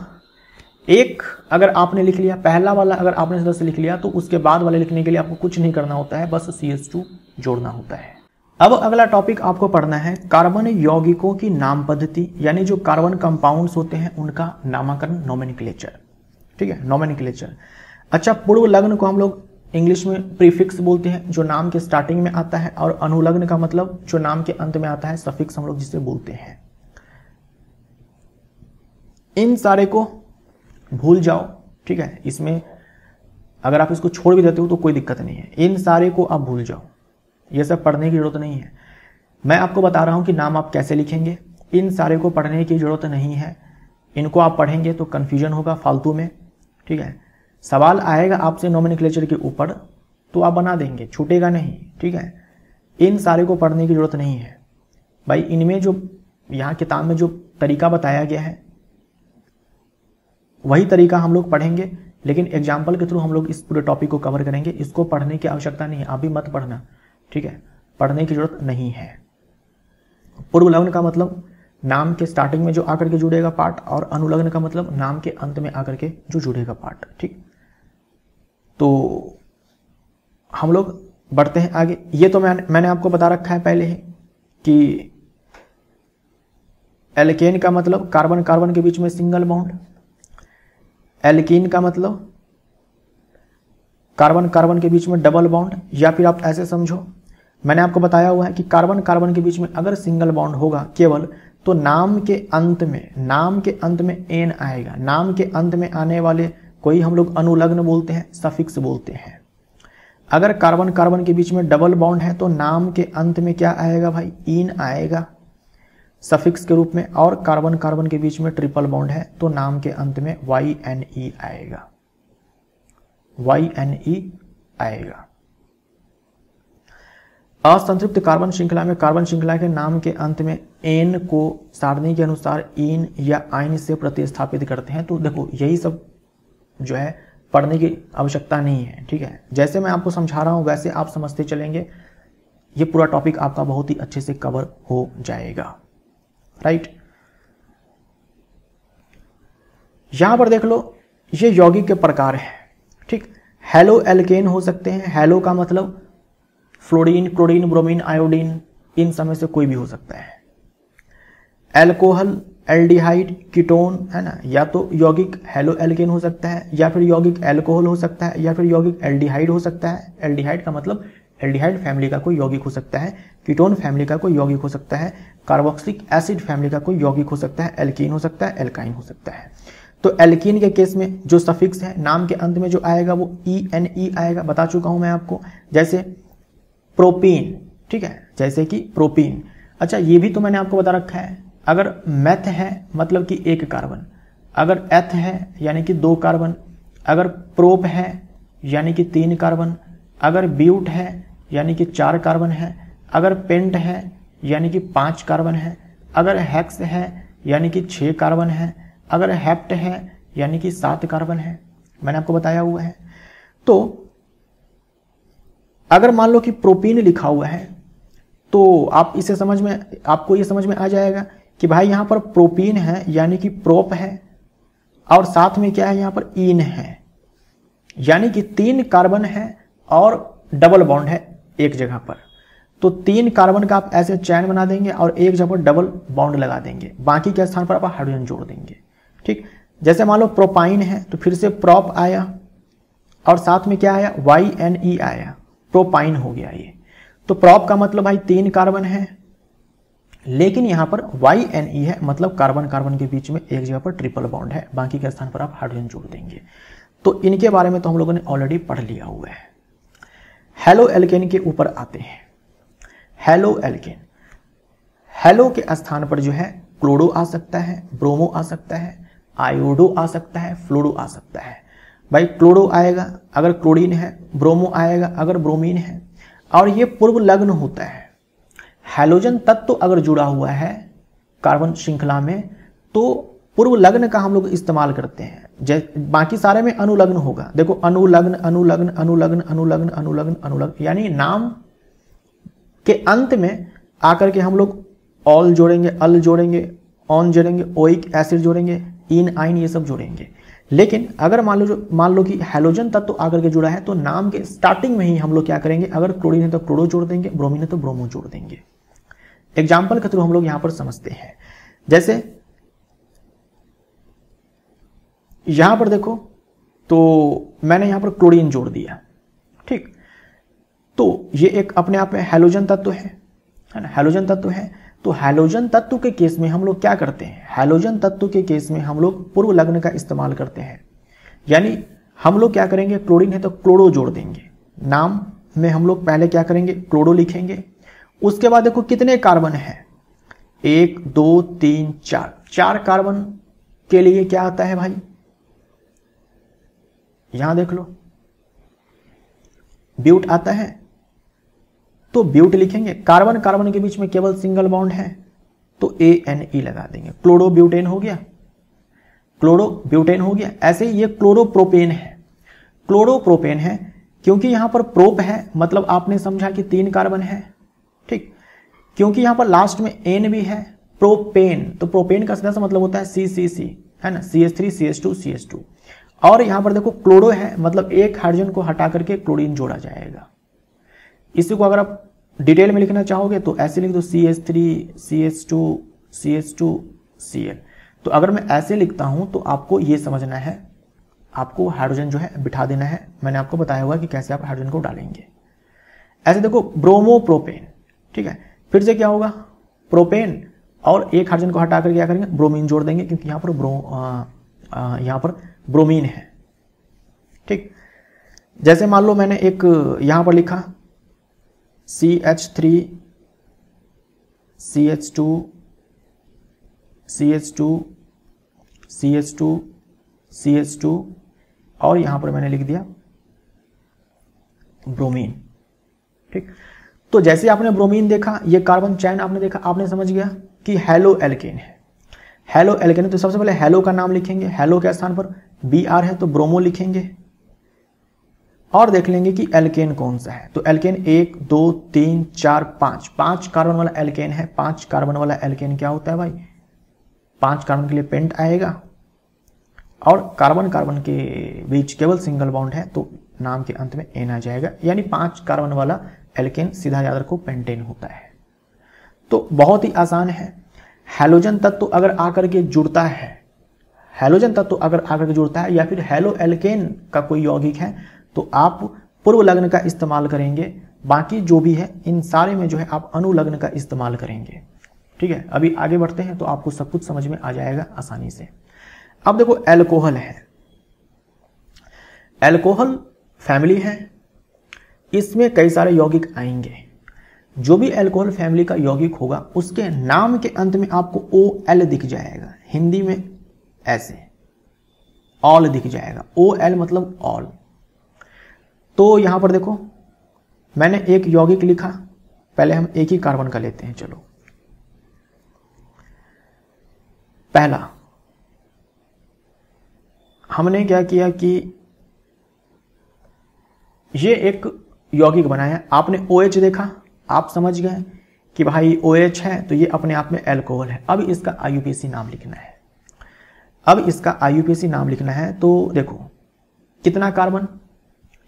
एक अगर आपने लिख लिया, पहला वाला अगर आपने सदस्य लिख लिया तो उसके बाद वाले लिखने के लिए आपको कुछ नहीं करना होता है, बस CH2 जोड़ना होता है। अब अगला टॉपिक आपको पढ़ना है कार्बन यौगिकों की नाम पद्धति, यानी जो कार्बन कंपाउंड्स होते हैं उनका नामकरण, नोमेनक्लेचर। ठीक है, नोमेनक्लेचर। अच्छा, पूर्व लग्न को हम लोग इंग्लिश में प्रीफिक्स बोलते हैं, जो नाम के स्टार्टिंग में आता है, और अनुलग्न का मतलब जो नाम के अंत में आता है, सफिक्स हम लोग जिसे बोलते हैं। इन सारे को भूल जाओ, ठीक है। इसमें अगर आप इसको छोड़ भी देते हो तो कोई दिक्कत नहीं है, इन सारे को आप भूल जाओ, ये सब पढ़ने की जरूरत नहीं है। मैं आपको बता रहा हूं कि नाम आप कैसे लिखेंगे, इन सारे को पढ़ने की जरूरत नहीं है। इनको आप पढ़ेंगे तो कन्फ्यूजन होगा फालतू में, ठीक है। सवाल आएगा आपसे नोमेनक्लेचर के ऊपर तो आप बना देंगे, छूटेगा नहीं, ठीक है। इन सारे को पढ़ने की जरूरत नहीं है भाई। इनमें जो यहाँ किताब में जो तरीका बताया गया है वही तरीका हम लोग पढ़ेंगे, लेकिन एग्जाम्पल के थ्रू हम लोग इस पूरे टॉपिक को कवर करेंगे। इसको पढ़ने की आवश्यकता नहीं है, आप भी मत पढ़ना, ठीक है। पढ़ने की जरूरत नहीं है। पूर्व लग्न का मतलब नाम के स्टार्टिंग में जो आकर के जुड़ेगा पार्ट, और अनुलग्न का मतलब नाम के अंत में आकर के जो जुड़ेगा पार्ट, ठीक। तो हम लोग बढ़ते हैं आगे। ये तो मैंने आपको बता रखा है पहले ही कि एल्केन का मतलब कार्बन कार्बन के बीच में सिंगल बॉन्ड, एल्कीन का मतलब कार्बन कार्बन के बीच में डबल बॉन्ड, या फिर आप ऐसे समझो, मैंने आपको बताया हुआ है कि कार्बन कार्बन के बीच में अगर सिंगल बॉन्ड होगा केवल, तो नाम के अंत में एन आएगा। नाम के अंत में आने वाले कोई हम लोग अनुलग्न बोलते हैं, सफिक्स बोलते हैं। अगर कार्बन कार्बन के बीच में डबल बॉन्ड है तो नाम के अंत में क्या आएगा भाई, इन आएगा सफिक्स के रूप में। और कार्बन कार्बन के बीच में ट्रिपल बॉन्ड है तो नाम के अंत में YNE आएगा, YNE आएगा। असंतृप्त कार्बन श्रृंखला में कार्बन श्रृंखला के नाम के अंत में एन को सारणी के अनुसार इन या आइन से प्रतिस्थापित करते हैं। तो देखो यही सब जो है पढ़ने की आवश्यकता नहीं है, ठीक है। जैसे मैं आपको समझा रहा हूं वैसे आप समझते चलेंगे, ये पूरा टॉपिक आपका बहुत ही अच्छे से कवर हो जाएगा, राइट। यहां पर देख लो, ये यौगिक के प्रकार है, ठीक। हेलो एल्केन हो सकते हैं, हेलो का मतलब फ्लोरीन, क्लोरीन, ब्रोमीन, आयोडीन, इन समय से कोई भी हो सकता है। एल्कोहल, एल्डिहाइड, कीटोन, है ना, या तो यौगिक हेलो एल्केन हो सकता है, या फिर यौगिक एल्कोहल हो सकता है, या फिर यौगिक एल्डिहाइड हो सकता है। एल्डिहाइड का मतलब एल्डिहाइड फैमिली का कोई यौगिक हो सकता है, कीटोन फैमिली का कोई यौगिक हो सकता है, कार्बोक्सिलिक एसिड फैमिली का कोई यौगिक हो सकता है, एल्कीन हो सकता है, एल्काइन हो सकता है। तो एल्कीन के केस में जो सफिक्स है नाम के अंत में जो आएगा वो ENE आएगा, बता चुका हूं मैं आपको। जैसे प्रोपीन, ठीक है, जैसे कि प्रोपीन। अच्छा, ये भी तो मैंने आपको बता रखा है, अगर मेथ है मतलब कि 1 कार्बन, अगर एथ है यानी कि 2 कार्बन, अगर प्रोप है यानी कि 3 कार्बन, अगर ब्यूट है यानी कि 4 कार्बन है, अगर पेंट है यानी कि 5 कार्बन है, अगर हेक्स है यानी कि 6 कार्बन है, अगर हेप्ट है यानी कि 7 कार्बन है, मैंने आपको बताया हुआ है। तो अगर मान लो कि प्रोपीन लिखा हुआ है तो आप इसे समझ में, आपको ये समझ में आ जाएगा कि भाई यहां पर प्रोपीन है यानी कि प्रोप है, और साथ में क्या है यहां पर इन है, यानी कि 3 कार्बन है और डबल बॉन्ड है एक जगह पर। तो 3 कार्बन का आप ऐसे चैन बना देंगे और एक जगह पर डबल बॉन्ड लगा देंगे, बाकी के स्थान पर आप हाइड्रोजन जोड़ देंगे, ठीक। जैसे मान लो प्रोपाइन है तो फिर से प्रोप आया और साथ में क्या आया, YNE आया, प्रोपाइन हो गया ये। तो प्रोप का मतलब भाई 3 कार्बन है, लेकिन यहां पर YNE है, मतलब कार्बन कार्बन के बीच में एक जगह पर ट्रिपल बॉन्ड है, बाकी के स्थान पर आप हाइड्रोजन जोड़ देंगे। तो इनके बारे में तो हम लोगों ने ऑलरेडी पढ़ लिया हुआ है। हेलो एल्केन के ऊपर आते हैं। हेलो एल्केन, हेलो के स्थान पर जो है क्लोरो आ सकता है, ब्रोमो आ सकता है, आयोडो आ सकता है, फ्लोरो आ सकता है। भाई क्लोरो आएगा अगर क्लोरीन है, ब्रोमो आएगा अगर ब्रोमीन है, और ये पूर्व लग्न होता है। हैलोजन तत्व अगर जुड़ा हुआ है कार्बन श्रृंखला में तो पूर्व लग्न का हम लोग इस्तेमाल करते हैं, बाकी सारे में अनुलग्न होगा। देखो अनुलग्न अनुलग्न अनुलग्न अनुलग्न अनुलग्न अनुलग्न, यानी नाम के अंत में आकर के हम लोग ऑल जोड़ेंगे, अल जोड़ेंगे, ऑन जोड़ेंगे, ओइक एसिड जोड़ेंगे, इन आइन ये सब जोड़ेंगे। लेकिन अगर मान लो कि हैलोजन तत्व आकर के जुड़ा है तो नाम के स्टार्टिंग में ही हम लोग क्या करेंगे, अगर क्लोरीन है तो क्लोरो जोड़ देंगे, ब्रोमीन है तो ब्रोमो जोड़ देंगे। एग्जाम्पल के थ्रू हम लोग यहां पर समझते हैं। जैसे यहां पर देखो, तो मैंने यहां पर क्लोरीन जोड़ दिया, ठीक। तो ये एक अपने आप में हैलोजन तत्व है ना, हैलोजन तत्व है। तो हैलोजन तत्व के केस में हम लोग क्या करते हैं, हैलोजन तत्व के केस में हम लोग पूर्व लग्न का इस्तेमाल करते हैं। यानी हम लोग क्या करेंगे, क्लोरीन है तो क्लोरो जोड़ देंगे, नाम में हम लोग पहले क्या करेंगे, क्लोरो लिखेंगे। उसके बाद देखो कितने कार्बन है, 1 2 3 4, 4 कार्बन के लिए क्या आता है भाई, यहां देख लो ब्यूट आता है, तो ब्यूट लिखेंगे। कार्बन कार्बन के बीच में केवल सिंगल बॉन्ड है तो ANE लगा देंगे, क्लोरो ब्यूटेन हो गया, क्लोरो ब्यूटेन हो गया। ऐसे ही ये क्लोरोप्रोपेन है, क्लोरोप्रोपेन है क्योंकि यहां पर प्रोप है, मतलब आपने समझा कि 3 कार्बन है, ठीक। क्योंकि यहां पर लास्ट में N भी है, प्रोपेन, तो प्रोपेन का सीधा सा मतलब होता है CCC, है ना, CH3 CH2 CH2। और यहां पर देखो क्लोरो है, मतलब एक हाइड्रोजन को हटा करके क्लोरीन जोड़ा जाएगा। इसी को अगर आप डिटेल में लिखना चाहोगे तो ऐसे लिख दो CH3 CH2 CH2 Cl। तो अगर मैं ऐसे लिखता हूं तो आपको ये समझना है, आपको हाइड्रोजन जो है बिठा देना है। मैंने आपको बताया हुआ कि कैसे आप हाइड्रोजन को डालेंगे। ऐसे देखो ब्रोमोप्रोपेन, ठीक है, फिर से क्या होगा, प्रोपेन और एक हाइड्रोजन को हटा कर क्या करेंगे, ब्रोमीन जोड़ देंगे, क्योंकि यहां पर यहां पर ब्रोमीन है, ठीक। जैसे मान लो मैंने एक यहां पर लिखा CH3 CH2 CH2 CH2 CH2 और यहां पर मैंने लिख दिया ब्रोमीन, ठीक। तो जैसे आपने ब्रोमीन देखा, ये कार्बन चैन आपने देखा, आपने समझ गया कि हेलो एल्केन है, हेलो एल्केन। तो सबसे पहले हेलो का नाम लिखेंगे, हेलो के स्थान पर Br है तो ब्रोमो लिखेंगे और देख लेंगे कि एल्केन कौन सा है। तो एल्केन 1 2 3 4 5, 5 कार्बन वाला एल्केन है। 5 कार्बन वाला एल्केन क्या होता है भाई, 5 कार्बन के लिए पेंट आएगा और कार्बन कार्बन के बीच केवल सिंगल बॉन्ड है तो नाम के अंत में N आ जाएगा, यानी 5 कार्बन वाला एल्केन सीधा याद रखो पेंटेन होता है। तो बहुत ही आसान है। हैलोजन तत्व अगर आकर के जुड़ता है, हैलोजन तत्व अगर आकर के जुड़ता है या फिर हेलो एल्केन का कोई यौगिक है तो आप पूर्व लग्न का इस्तेमाल करेंगे। बाकी जो भी है इन सारे में जो है आप अनुलग्न का इस्तेमाल करेंगे, ठीक है। अभी आगे बढ़ते हैं तो आपको सब कुछ समझ में आ जाएगा आसानी से। अब देखो एल्कोहल है, एल्कोहल फैमिली है, इसमें कई सारे यौगिक आएंगे। जो भी एल्कोहल फैमिली का यौगिक होगा उसके नाम के अंत में आपको OL दिख जाएगा, हिंदी में ऐसे ऑल दिख जाएगा, OL मतलब ऑल। तो यहां पर देखो मैंने एक यौगिक लिखा, पहले हम एक ही कार्बन का लेते हैं। चलो पहला हमने क्या किया कि ये एक यौगिक बनाया, आपने OH देखा, आप समझ गए कि भाई OH है तो ये अपने आप में एल्कोहल है। अब इसका IUPAC नाम लिखना है, अब इसका IUPAC नाम लिखना है। तो देखो कितना कार्बन,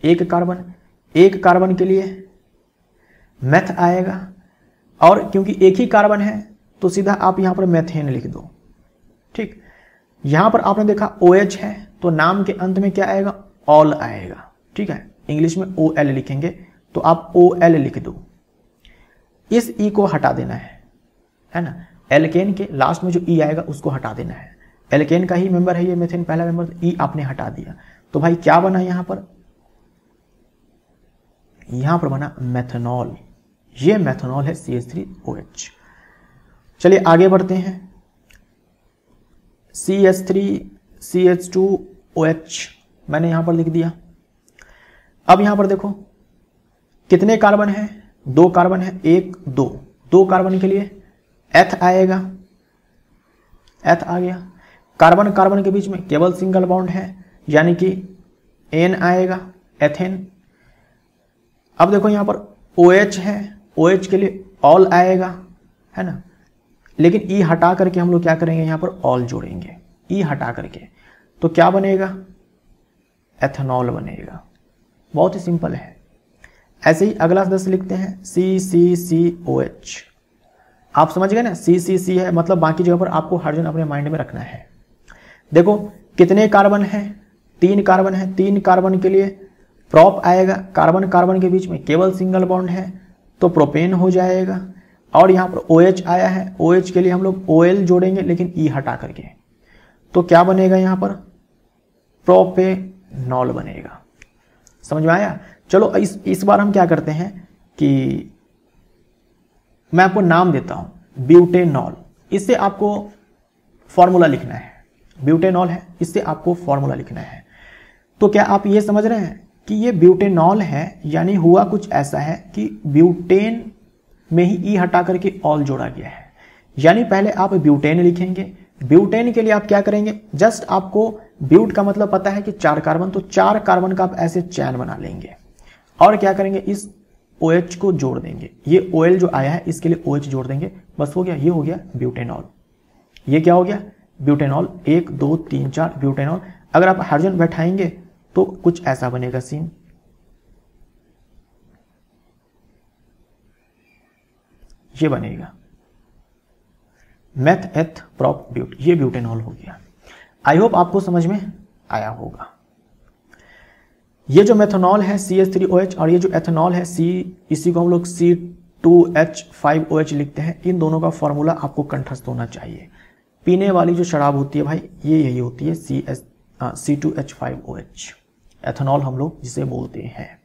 एक कार्बन, एक कार्बन के लिए मेथ आएगा और क्योंकि एक ही कार्बन है तो सीधा आप यहां पर मेथेन लिख दो, ठीक। यहां पर आपने देखा OH है तो नाम के अंत में क्या आएगा, ऑल आएगा, ठीक है। इंग्लिश में OL लिखेंगे तो आप OL लिख दो। इस E को हटा देना है ना, एल्केन के लास्ट में जो E आएगा उसको हटा देना है। एल्केन का ही मेंबर है ये मेथेन, पहला मेंबर, E आपने हटा दिया तो भाई क्या बना यहां पर, यहां पर बना मेथनॉल। ये मेथनॉल है CH3OH। चलिए आगे बढ़ते हैं। CH3 CH2OH मैंने यहां पर लिख दिया। अब यहां पर देखो कितने कार्बन है, 2 कार्बन है, 1 2, 2 कार्बन के लिए एथ आएगा, एथ आ गया। कार्बन कार्बन के बीच में केवल सिंगल बॉन्ड है यानी कि N आएगा, एथेन। अब देखो यहां पर OH है, OH के लिए ऑल आएगा, है ना, लेकिन E हटा करके हम लोग क्या करेंगे, यहां पर ऑल जोड़ेंगे, E हटा करके, तो क्या बनेगा, एथेनॉल बनेगा। बहुत ही सिंपल है। ऐसे ही अगला सदस्य लिखते हैं CCCOH। आप समझ गए ना, CCC है मतलब बाकी जगह पर आपको हाइड्रोजन अपने माइंड में रखना है। देखो कितने कार्बन है, 3 कार्बन है, 3 कार्बन के लिए प्रोप आएगा, कार्बन कार्बन के बीच में केवल सिंगल बॉन्ड है तो प्रोपेन हो जाएगा। और यहाँ पर OH आया है, OH के लिए हम लोग OL जोड़ेंगे लेकिन E हटा करके, तो क्या बनेगा यहाँ पर प्रोपेनॉल बनेगा। समझ में आया। चलो इस बार हम क्या करते हैं कि मैं आपको नाम देता हूं ब्यूटेनॉल, इससे आपको फॉर्मूला लिखना है। ब्यूटेनॉल है, इससे आपको फॉर्मूला लिखना है। तो क्या आप ये समझ रहे हैं कि ये ब्यूटेनॉल है, यानी हुआ कुछ ऐसा है कि ब्यूटेन में ही ई हटा करके ऑल जोड़ा गया है। यानी पहले आप ब्यूटेन लिखेंगे, ब्यूटेन के लिए आप क्या करेंगे, जस्ट आपको ब्यूट का मतलब पता है कि 4 कार्बन, तो 4 कार्बन का आप ऐसे चैन बना लेंगे और क्या करेंगे, इस OH को जोड़ देंगे। ये OL जो आया है इसके लिए OH जोड़ देंगे, बस हो गया, ये हो गया ब्यूटेनॉल। ये क्या हो गया ब्यूटेनॉल, 1 2 3 4 ब्यूटेनॉल। अगर आप हाइड्रोजन बैठाएंगे तो कुछ ऐसा बनेगा सीन। ये बनेगा मेथ एथ प्रोप ब्यूट, ये ब्यूटेनॉल हो गया। आई होप आपको समझ में आया होगा। ये जो मेथनॉल है CH3OH और ये जो एथेनॉल है इसी को हम लोग C2H5OH लिखते हैं। इन दोनों का फॉर्मूला आपको कंठस्थ होना चाहिए। पीने वाली जो शराब होती है भाई, ये यही होती है C2H5OH, एथेनॉल हम लोग जिसे बोलते हैं।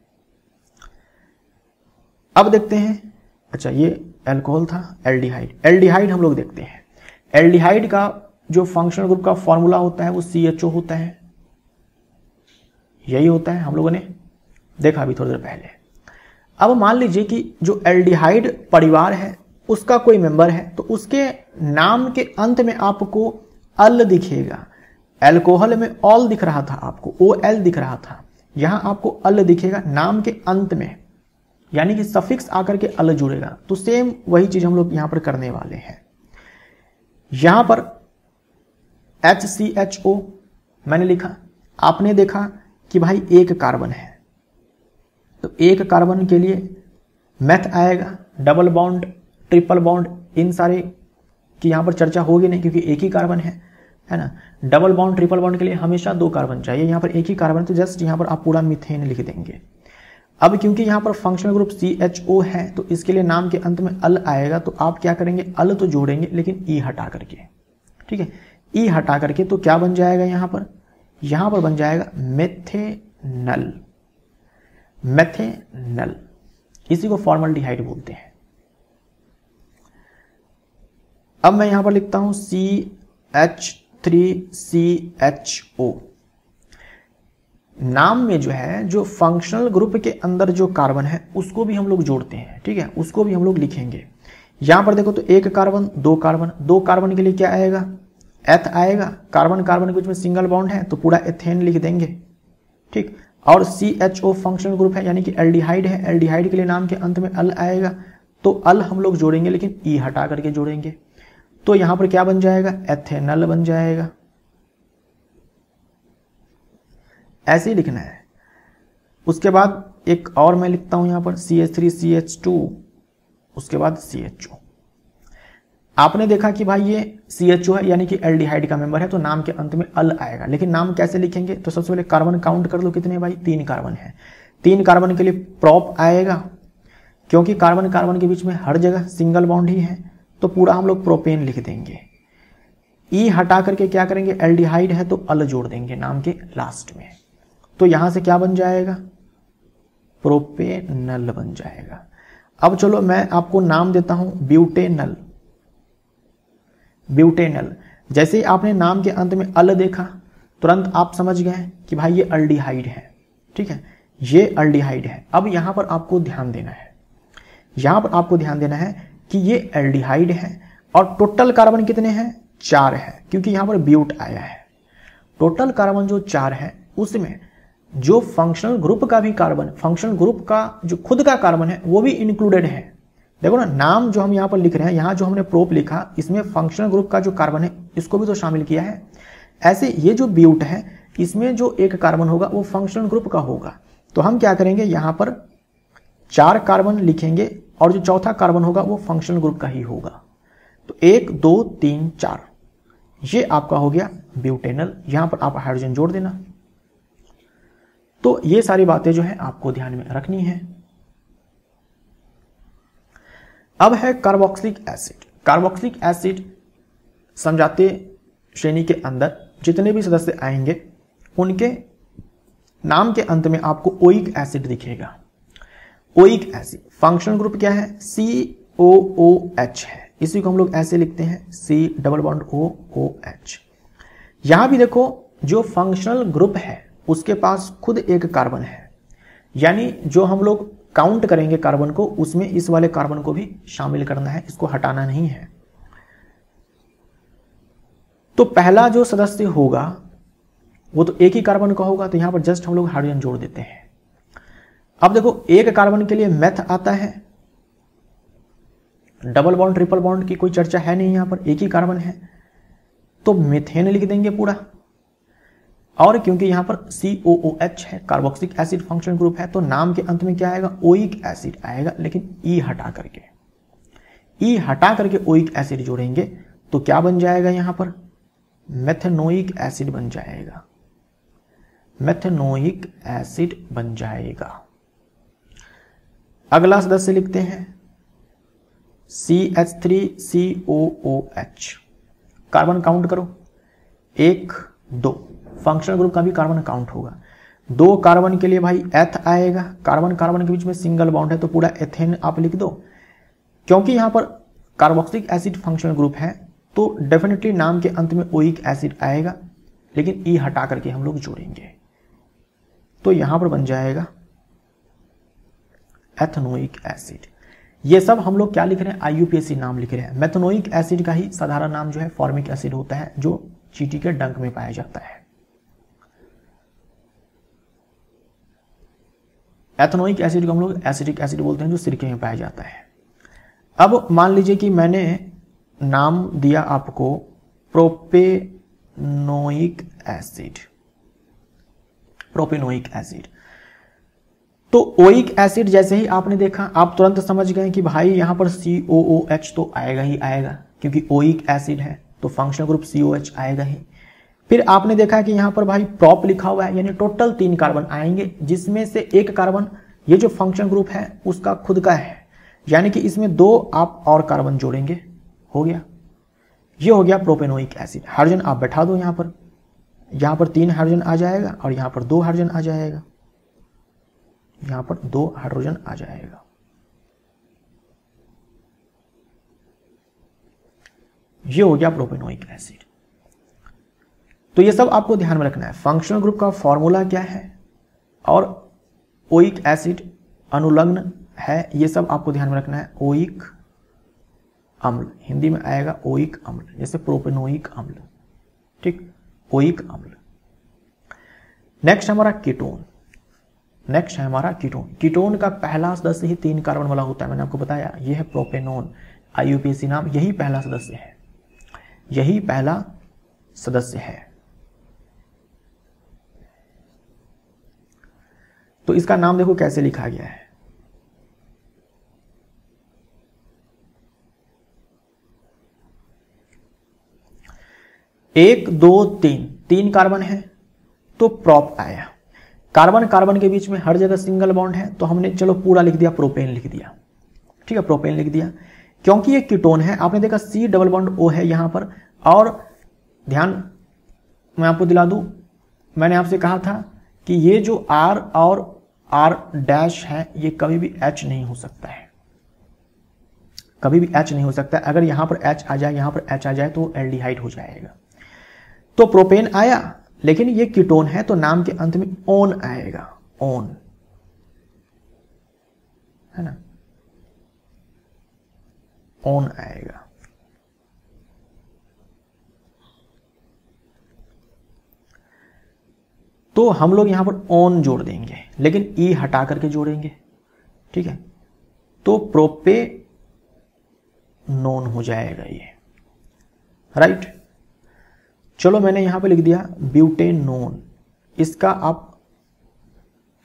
अब देखते हैं, अच्छा ये अल्कोहल था, एल्डिहाइड। एल्डिहाइड हम लोग देखते हैं। एल्डिहाइड का जो फंक्शनल ग्रुप का फॉर्मूला होता है वो CHO होता है, यही होता है, हम लोगों ने देखा अभी थोड़ी देर पहले। अब मान लीजिए कि जो एल्डिहाइड परिवार है उसका कोई मेंबर है, तो उसके नाम के अंत में आपको अल दिखेगा। अल्कोहल में ऑल दिख रहा था आपको, OL दिख रहा था, यहां आपको अल दिखेगा नाम के अंत में, यानी कि सफिक्स आकर के अल जुड़ेगा। तो सेम वही चीज हम लोग यहां पर करने वाले हैं। यहां पर HCHO मैंने लिखा, आपने देखा कि भाई 1 कार्बन है, तो 1 कार्बन के लिए मैथ आएगा, डबल बॉन्ड ट्रिपल बॉन्ड, इन सारे की यहां पर चर्चा होगी नहीं क्योंकि 1 ही कार्बन है ना। डबल बॉन्ड ट्रिपल बॉन्ड के लिए हमेशा 2 कार्बन चाहिए, यहां पर 1 ही कार्बन, तो जस्ट यहां पर आप पूरा मीथेन लिख देंगे। अब क्योंकि यहां पर फंक्शनल ग्रुप CHO है तो इसके लिए नाम के अंत में अल आएगा, तो आप क्या करेंगे, अल तो जोड़ेंगे लेकिन ई हटा करके, ठीक है, ई हटा करके। तो क्या बन जाएगा यहां पर बन जाएगा मेथेनल, मेथेनल, इसी को फॉर्मल्डिहाइड बोलते हैं। अब मैं यहां पर लिखता हूं CH3CHO। नाम में जो है, जो फंक्शनल ग्रुप के अंदर जो कार्बन है उसको भी हम लोग जोड़ते हैं, ठीक है, उसको भी हम लोग लिखेंगे। यहां पर देखो तो 1 कार्बन 2 कार्बन, 2 कार्बन के लिए क्या आएगा, एथ आएगा, कार्बन कार्बन के बीच में सिंगल बॉन्ड है तो पूरा एथेन लिख देंगे, ठीक। और CHO फंक्शनल ग्रुप है यानी कि एल्डिहाइड है, एल्डिहाइड के लिए नाम के अंत में अल आएगा, तो अल हम लोग जोड़ेंगे लेकिन ई हटा करके जोड़ेंगे। तो यहां पर क्या बन जाएगा, एथेनल बन जाएगा। ऐसे ही लिखना है। उसके बाद एक और मैं लिखता हूं यहां पर CH3CH2, उसके बाद CHO। आपने देखा कि भाई ये CHO है यानी कि एल्डिहाइड का मेंबर है, तो नाम के अंत में अल आएगा, लेकिन नाम कैसे लिखेंगे, तो सबसे पहले कार्बन काउंट कर लो कितने भाई, 3 कार्बन है। 3 कार्बन के लिए प्रोप आएगा, क्योंकि कार्बन कार्बन के बीच में हर जगह सिंगल बॉन्ड ही है, तो पूरा हम लोग प्रोपेन लिख देंगे। ई हटा करके क्या करेंगे, एल्डिहाइड है तो अल जोड़ देंगे नाम के लास्ट में, तो यहां से क्या बन जाएगा, प्रोपेनल बन जाएगा। अब चलो मैं आपको नाम देता हूं ब्यूटेनल। ब्यूटेनल, जैसे ही आपने नाम के अंत में अल देखा तुरंत आप समझ गए कि भाई ये अल्डिहाइड है, ठीक है, ये अल्डिहाइड है। अब यहां पर आपको ध्यान देना है, यहां पर आपको ध्यान देना है कि ये एल्डिहाइड है और टोटल कार्बन कितने हैं, 4 है, क्योंकि यहां पर ब्यूट आया है। टोटल कार्बन जो 4 है उसमें जो फंक्शनल ग्रुप का भी कार्बन, फंक्शनल ग्रुप का जो खुद का कार्बन है वो भी इंक्लूडेड है। देखो ना, नाम जो हम यहां पर लिख रहे हैं, यहां जो हमने प्रोप लिखा इसमें फंक्शनल ग्रुप का जो कार्बन है इसको भी तो शामिल किया है। ऐसे ये जो ब्यूट है इसमें जो 1 कार्बन होगा वो फंक्शनल ग्रुप का होगा, तो हम क्या करेंगे, यहां पर 4 कार्बन लिखेंगे और जो चौथा कार्बन होगा वो फंक्शनल ग्रुप का ही होगा। तो 1 2 3 4 ये आपका हो गया ब्यूटेनल। यहां पर आप हाइड्रोजन जोड़ देना। तो ये सारी बातें जो है आपको ध्यान में रखनी है। अब है कार्बोक्सिलिक एसिड। कार्बोक्सिलिक एसिड समझाते श्रेणी के अंदर जितने भी सदस्य आएंगे उनके नाम के अंत में आपको ओइक एसिड दिखेगा। ओइक एसिड फंक्शनल ग्रुप क्या है? COOH है, इसी को हम लोग ऐसे लिखते हैं C++OOH। यहां भी देखो जो फंक्शनल ग्रुप है उसके पास खुद एक कार्बन है, यानी जो हम लोग काउंट करेंगे कार्बन को उसमें इस वाले कार्बन को भी शामिल करना है, इसको हटाना नहीं है। तो पहला जो सदस्य होगा वो तो एक ही कार्बन का होगा, तो यहां पर जस्ट हम लोग हाइड्रोजन जोड़ देते हैं। अब देखो एक कार्बन के लिए मेथ आता है, डबल बॉन्ड ट्रिपल बॉन्ड की कोई चर्चा है नहीं, यहां पर एक ही कार्बन है तो मीथेन लिख देंगे पूरा। और क्योंकि यहां पर COOH है, कार्बोक्सिलिक एसिड फंक्शनल ग्रुप है, तो नाम के अंत में क्या आएगा? ओइक एसिड आएगा, लेकिन ई हटा करके ओइक एसिड जोड़ेंगे तो क्या बन जाएगा? यहां पर मेथनोइक एसिड बन जाएगा, मेथनोइक एसिड बन जाएगा। अगला सदस्य लिखते हैं CH3COOH। कार्बन काउंट करो, 1 2, फंक्शनल ग्रुप का भी कार्बन काउंट होगा। 2 कार्बन के लिए भाई एथ आएगा, कार्बन कार्बन के बीच में सिंगल बॉन्ड है तो पूरा एथेन आप लिख दो। क्योंकि यहां पर कार्बोक्सिलिक एसिड फंक्शनल ग्रुप है तो डेफिनेटली नाम के अंत में ओइक एसिड आएगा, लेकिन ई हटा करके हम लोग जोड़ेंगे तो यहां पर बन जाएगा एथनोइक एसिड। ये सब हम लोग क्या लिख रहे हैं? IUPAC नाम लिख रहे हैं। मेथनोइक एसिड का ही साधारण नाम जो है फॉर्मिक एसिड होता है, जो चींटी के डंक में पाया जाता है। एथनोइक एसिड को हम लोग एसिटिक एसिड बोलते हैं, जो सिरके में पाया जाता है। अब मान लीजिए कि मैंने नाम दिया आपको प्रोपेनोइक एसिड, प्रोपेनोइक एसिड। तो ओइक एसिड जैसे ही आपने देखा आप तुरंत समझ गए कि भाई यहां पर COOH तो आएगा ही आएगा, क्योंकि ओइक एसिड है तो फंक्शनल ग्रुप COH आएगा ही। फिर आपने देखा कि यहां पर भाई प्रोप लिखा हुआ है, यानी टोटल 3 कार्बन आएंगे, जिसमें से एक कार्बन ये जो फंक्शनल ग्रुप है उसका खुद का है, यानी कि इसमें 2 आप और कार्बन जोड़ेंगे, हो गया। ये हो गया प्रोपेनोइक एसिड। हाइड्रोजन आप बैठा दो यहां पर 3 हाइड्रोजन आ जाएगा और यहां पर 2 हाइड्रोजन आ जाएगा, यहां पर 2 हाइड्रोजन आ जाएगा। ये हो गया प्रोपेनोइक एसिड। तो ये सब आपको ध्यान में रखना है। फंक्शनल ग्रुप का फॉर्मूला क्या है और ओइक एसिड अनुलग्न है, ये सब आपको ध्यान में रखना है। ओइक अम्ल, हिंदी में आएगा ओइक अम्ल, जैसे प्रोपेनोइक अम्ल, ठीक, ओइक अम्ल। नेक्स्ट हमारा कीटोन, नेक्स्ट है हमारा कीटोन। कीटोन का पहला सदस्य ही 3 कार्बन वाला होता है, मैंने आपको बताया, यह है प्रोपेनोन। IUPAC नाम, यही पहला सदस्य है, यही पहला सदस्य है। तो इसका नाम देखो कैसे लिखा गया है, 1 2 3 कार्बन है तो प्रोप आया। कार्बन कार्बन के बीच में हर जगह सिंगल बॉन्ड है तो हमने चलो पूरा लिख दिया, प्रोपेन लिख दिया, ठीक है, प्रोपेन लिख दिया। क्योंकि ये कीटोन है, आपने देखा C डबल बॉन्ड O है यहां पर। और ध्यान मैं आपको दिला दूं, मैंने आपसे कहा था कि ये जो R और R डैश है ये कभी भी H नहीं हो सकता है, कभी भी H नहीं हो सकता है। अगर यहां पर H आ जाए, यहां पर H आ जाए तो एल्डिहाइड हो जाएगा। तो प्रोपेन आया, लेकिन ये कीटोन है तो नाम के अंत में ओन आएगा, ओन, है ना, ओन आएगा। तो हम लोग यहां पर ओन जोड़ देंगे, लेकिन ई हटा करके जोड़ेंगे, ठीक है। तो प्रोपेनोन हो जाएगा ये, राइट। चलो मैंने यहां पे लिख दिया ब्यूटेनोन, इसका आप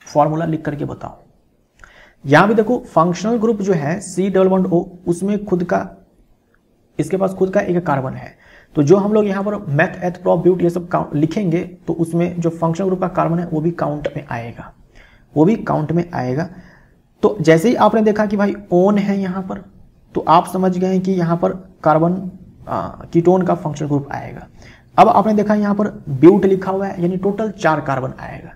फॉर्मूला लिख करके बताओ। यहां भी देखो फंक्शनल ग्रुप जो है C डबल बॉन्ड O, उसमें खुद का, इसके पास खुद का एक कार्बन है। तो जो हम लोग यहां पर मेथ एथ प्रोप ब्यूट ये सब लिखेंगे तो उसमें जो फंक्शनल ग्रुप का कार्बन है वो भी काउंट में आएगा, वो भी काउंट में आएगा। तो जैसे ही आपने देखा कि भाई ओन है यहां पर, तो आप समझ गए कि यहाँ पर कार्बन कीटोन का फंक्शनल ग्रुप आएगा। अब आपने देखा यहाँ पर ब्यूट लिखा हुआ है, यानी टोटल 4 कार्बन आएगा।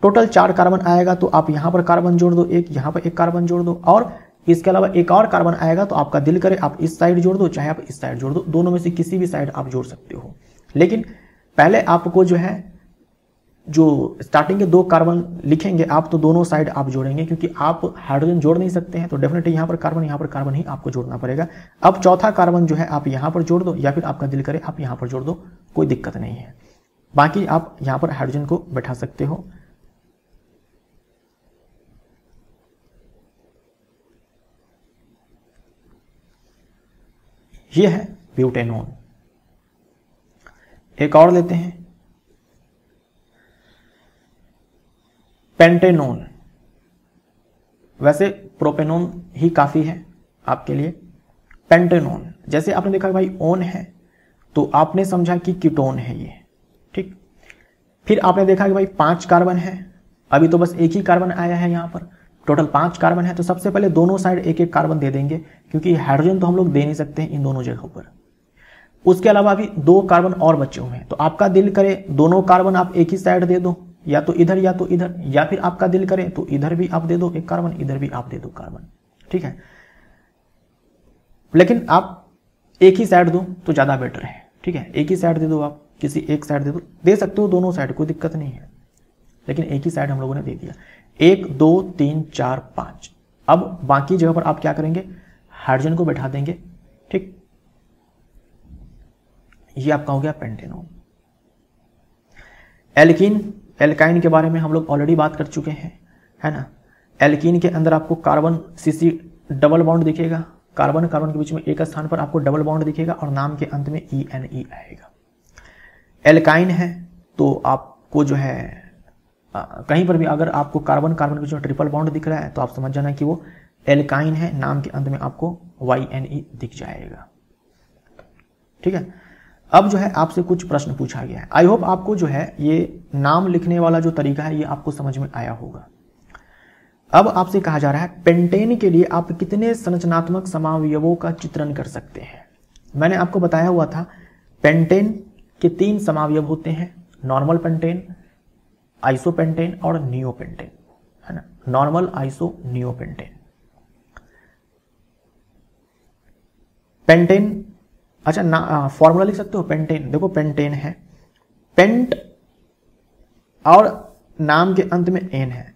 टोटल 4 कार्बन आएगा तो आप यहाँ पर कार्बन जोड़ दो, एक यहाँ पर एक कार्बन जोड़ दो, और इसके अलावा एक और कार्बन आएगा तो आपका दिल करे आप इस साइड जोड़ दो, चाहे आप इस साइड जोड़ दो, दोनों में से किसी भी साइड आप जोड़ सकते हो। लेकिन पहले आपको जो है जो स्टार्टिंग के 2 कार्बन लिखेंगे आप, तो दोनों साइड आप जोड़ेंगे, क्योंकि आप हाइड्रोजन जोड़ नहीं सकते हैं, तो डेफिनेटली यहाँ पर कार्बन ही आपको जोड़ना पड़ेगा। अब चौथा कार्बन जो है आप यहाँ पर जोड़ दो, या फिर आपका दिल करे आप यहाँ पर जोड़ दो, कोई दिक्कत नहीं है। बाकी आप यहाँ पर हाइड्रोजन को बैठा सकते हो। ये है ब्यूटेनॉन। एक और लेते हैं पेंटेनॉन। वैसे प्रोपेनॉन ही काफी है आपके लिए। पेंटेनॉन, जैसे आपने देखा भाई ओन है तो आपने समझा कि कीटोन है ये, ठीक। फिर आपने देखा कि भाई 5 कार्बन है, अभी तो बस एक ही कार्बन आया है यहाँ पर, टोटल 5 कार्बन है, तो सबसे पहले दोनों साइड एक एक कार्बन दे देंगे, क्योंकि हाइड्रोजन तो हम लोग दे नहीं सकते हैं इन दोनों जगहों पर। उसके अलावा भी 2 कार्बन और बचे हुए हैं, तो आपका दिल करे दोनों कार्बन आप एक ही साइड दे दो, या तो इधर या तो इधर, या फिर आपका दिल करे तो इधर भी आप दे दो एक कार्बन, इधर भी आप दे दो कार्बन, ठीक है। लेकिन आप एक ही साइड दो तो ज्यादा बेटर है, ठीक है। एक ही साइड दे दो, आप किसी एक साइड दे दो, दे सकते हो दोनों साइड, कोई दिक्कत नहीं है, लेकिन एक ही साइड हम लोगों ने दे दिया। 1 2 3 4 5। अब बाकी जगह पर आप क्या करेंगे, हाइड्रोजन को बैठा देंगे, ठीक। ये आपका हो गया पेंटेनॉन। एल्कीन, एल्काइन के बारे में हम लोग ऑलरेडी बात कर चुके हैं, है ना। एल्कीन के अंदर आपको कार्बन CC डबल बॉन्ड दिखेगा, कार्बन कार्बन के बीच में एक स्थान पर आपको डबल बॉन्ड दिखेगा, और नाम के अंत में ENE आएगा। एल्काइन है तो आपको जो है कहीं पर भी अगर आपको कार्बन कार्बन के बीच में ट्रिपल बॉन्ड दिख रहा है तो आप समझ जाना कि वो एल्काइन है, नाम के अंत में आपको YNE दिख जाएगा, ठीक है। अब जो है आपसे कुछ प्रश्न पूछा गया है। आई होप आपको जो है ये नाम लिखने वाला जो तरीका है ये आपको समझ में आया होगा। अब आपसे कहा जा रहा है पेंटेन के लिए आप कितने संरचनात्मक समावयवों का चित्रण कर सकते हैं। मैंने आपको बताया हुआ था पेंटेन के 3 समावयव होते हैं, नॉर्मल पेंटेन, आइसोपेंटेन और नियोपेंटेन, है ना। Normal, iso, neopentane. पेंटेन, अच्छा फॉर्मूला लिख सकते हो पेंटेन। देखो पेंटेन है, पेंट और नाम के अंत में एन है।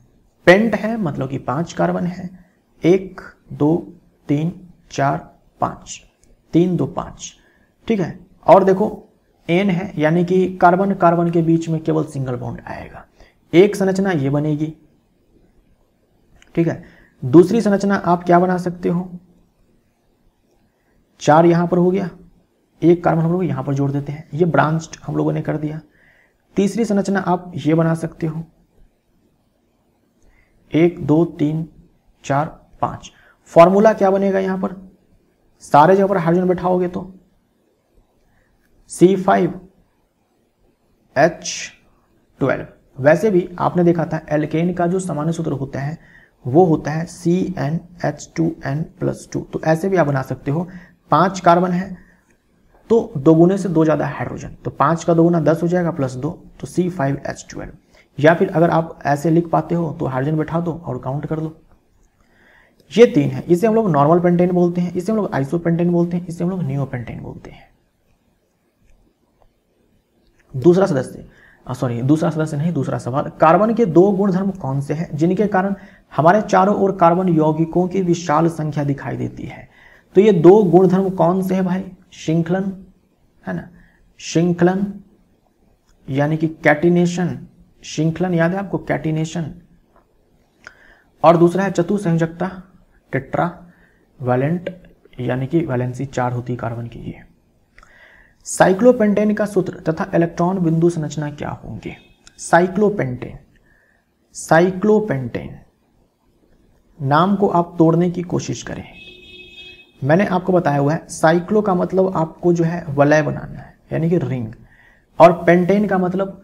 पेंट है मतलब कि 5 कार्बन है, 1 2 3 4 5, 3 2 5, ठीक है। और देखो एन है, यानी कि कार्बन कार्बन के बीच में केवल सिंगल बॉन्ड आएगा। एक संरचना ये बनेगी, ठीक है। दूसरी संरचना आप क्या बना सकते हो, 4 यहां पर हो गया, एक कार्बन हम लोग यहां पर जोड़ देते हैं, ये ब्रांच्ड हम लोगों ने कर दिया। तीसरी संरचना आप ये बना सकते हो, 1 2 3 4 5। फॉर्मूला क्या बनेगा यहां पर, सारे जगह पर हाइड्रोजन बैठाओगे तो C5H12। वैसे भी आपने देखा था एल्केन का जो सामान्य सूत्र होता है वो होता है CnH2n+2। तो ऐसे भी आप बना सकते हो, 5 कार्बन है तो 2 गुने से 2 ज्यादा हाइड्रोजन, तो 5 का 2 गुना 10 हो जाएगा +2, तो C5H12। या फिर अगर आप ऐसे लिख पाते हो तो हाइड्रोजन बैठा दो और काउंट कर दो। ये 3 है, इसे हम लोग नॉर्मल पेंटेन बोलते हैं, इसे हम लोग आइसोपेंटेन बोलते हैं, इसे हम लोग नियोपेंटेन बोलते हैं। दूसरा सवाल, कार्बन के 2 गुणधर्म कौन से हैं जिनके कारण हमारे चारों ओर कार्बन यौगिकों की विशाल संख्या दिखाई देती है। तो ये 2 गुणधर्म कौन से हैं भाई, श्रृंखलन, है ना, श्रृंखलन यानी कि कैटिनेशन, श्रृंखलन याद है आपको, कैटिनेशन। और दूसरा है चतुसंयोजकता, टेट्रा वैलेंट, यानी कि वैलेंसी 4 होती कार्बन की। ये साइक्लोपेंटेन का सूत्र तथा इलेक्ट्रॉन बिंदु संरचना क्या होंगे। साइक्लोपेंटेन नाम को आप तोड़ने की कोशिश करें। मैंने आपको बताया हुआ है साइक्लो का मतलब आपको जो है वलय बनाना है, यानी कि रिंग, और पेंटेन का मतलब,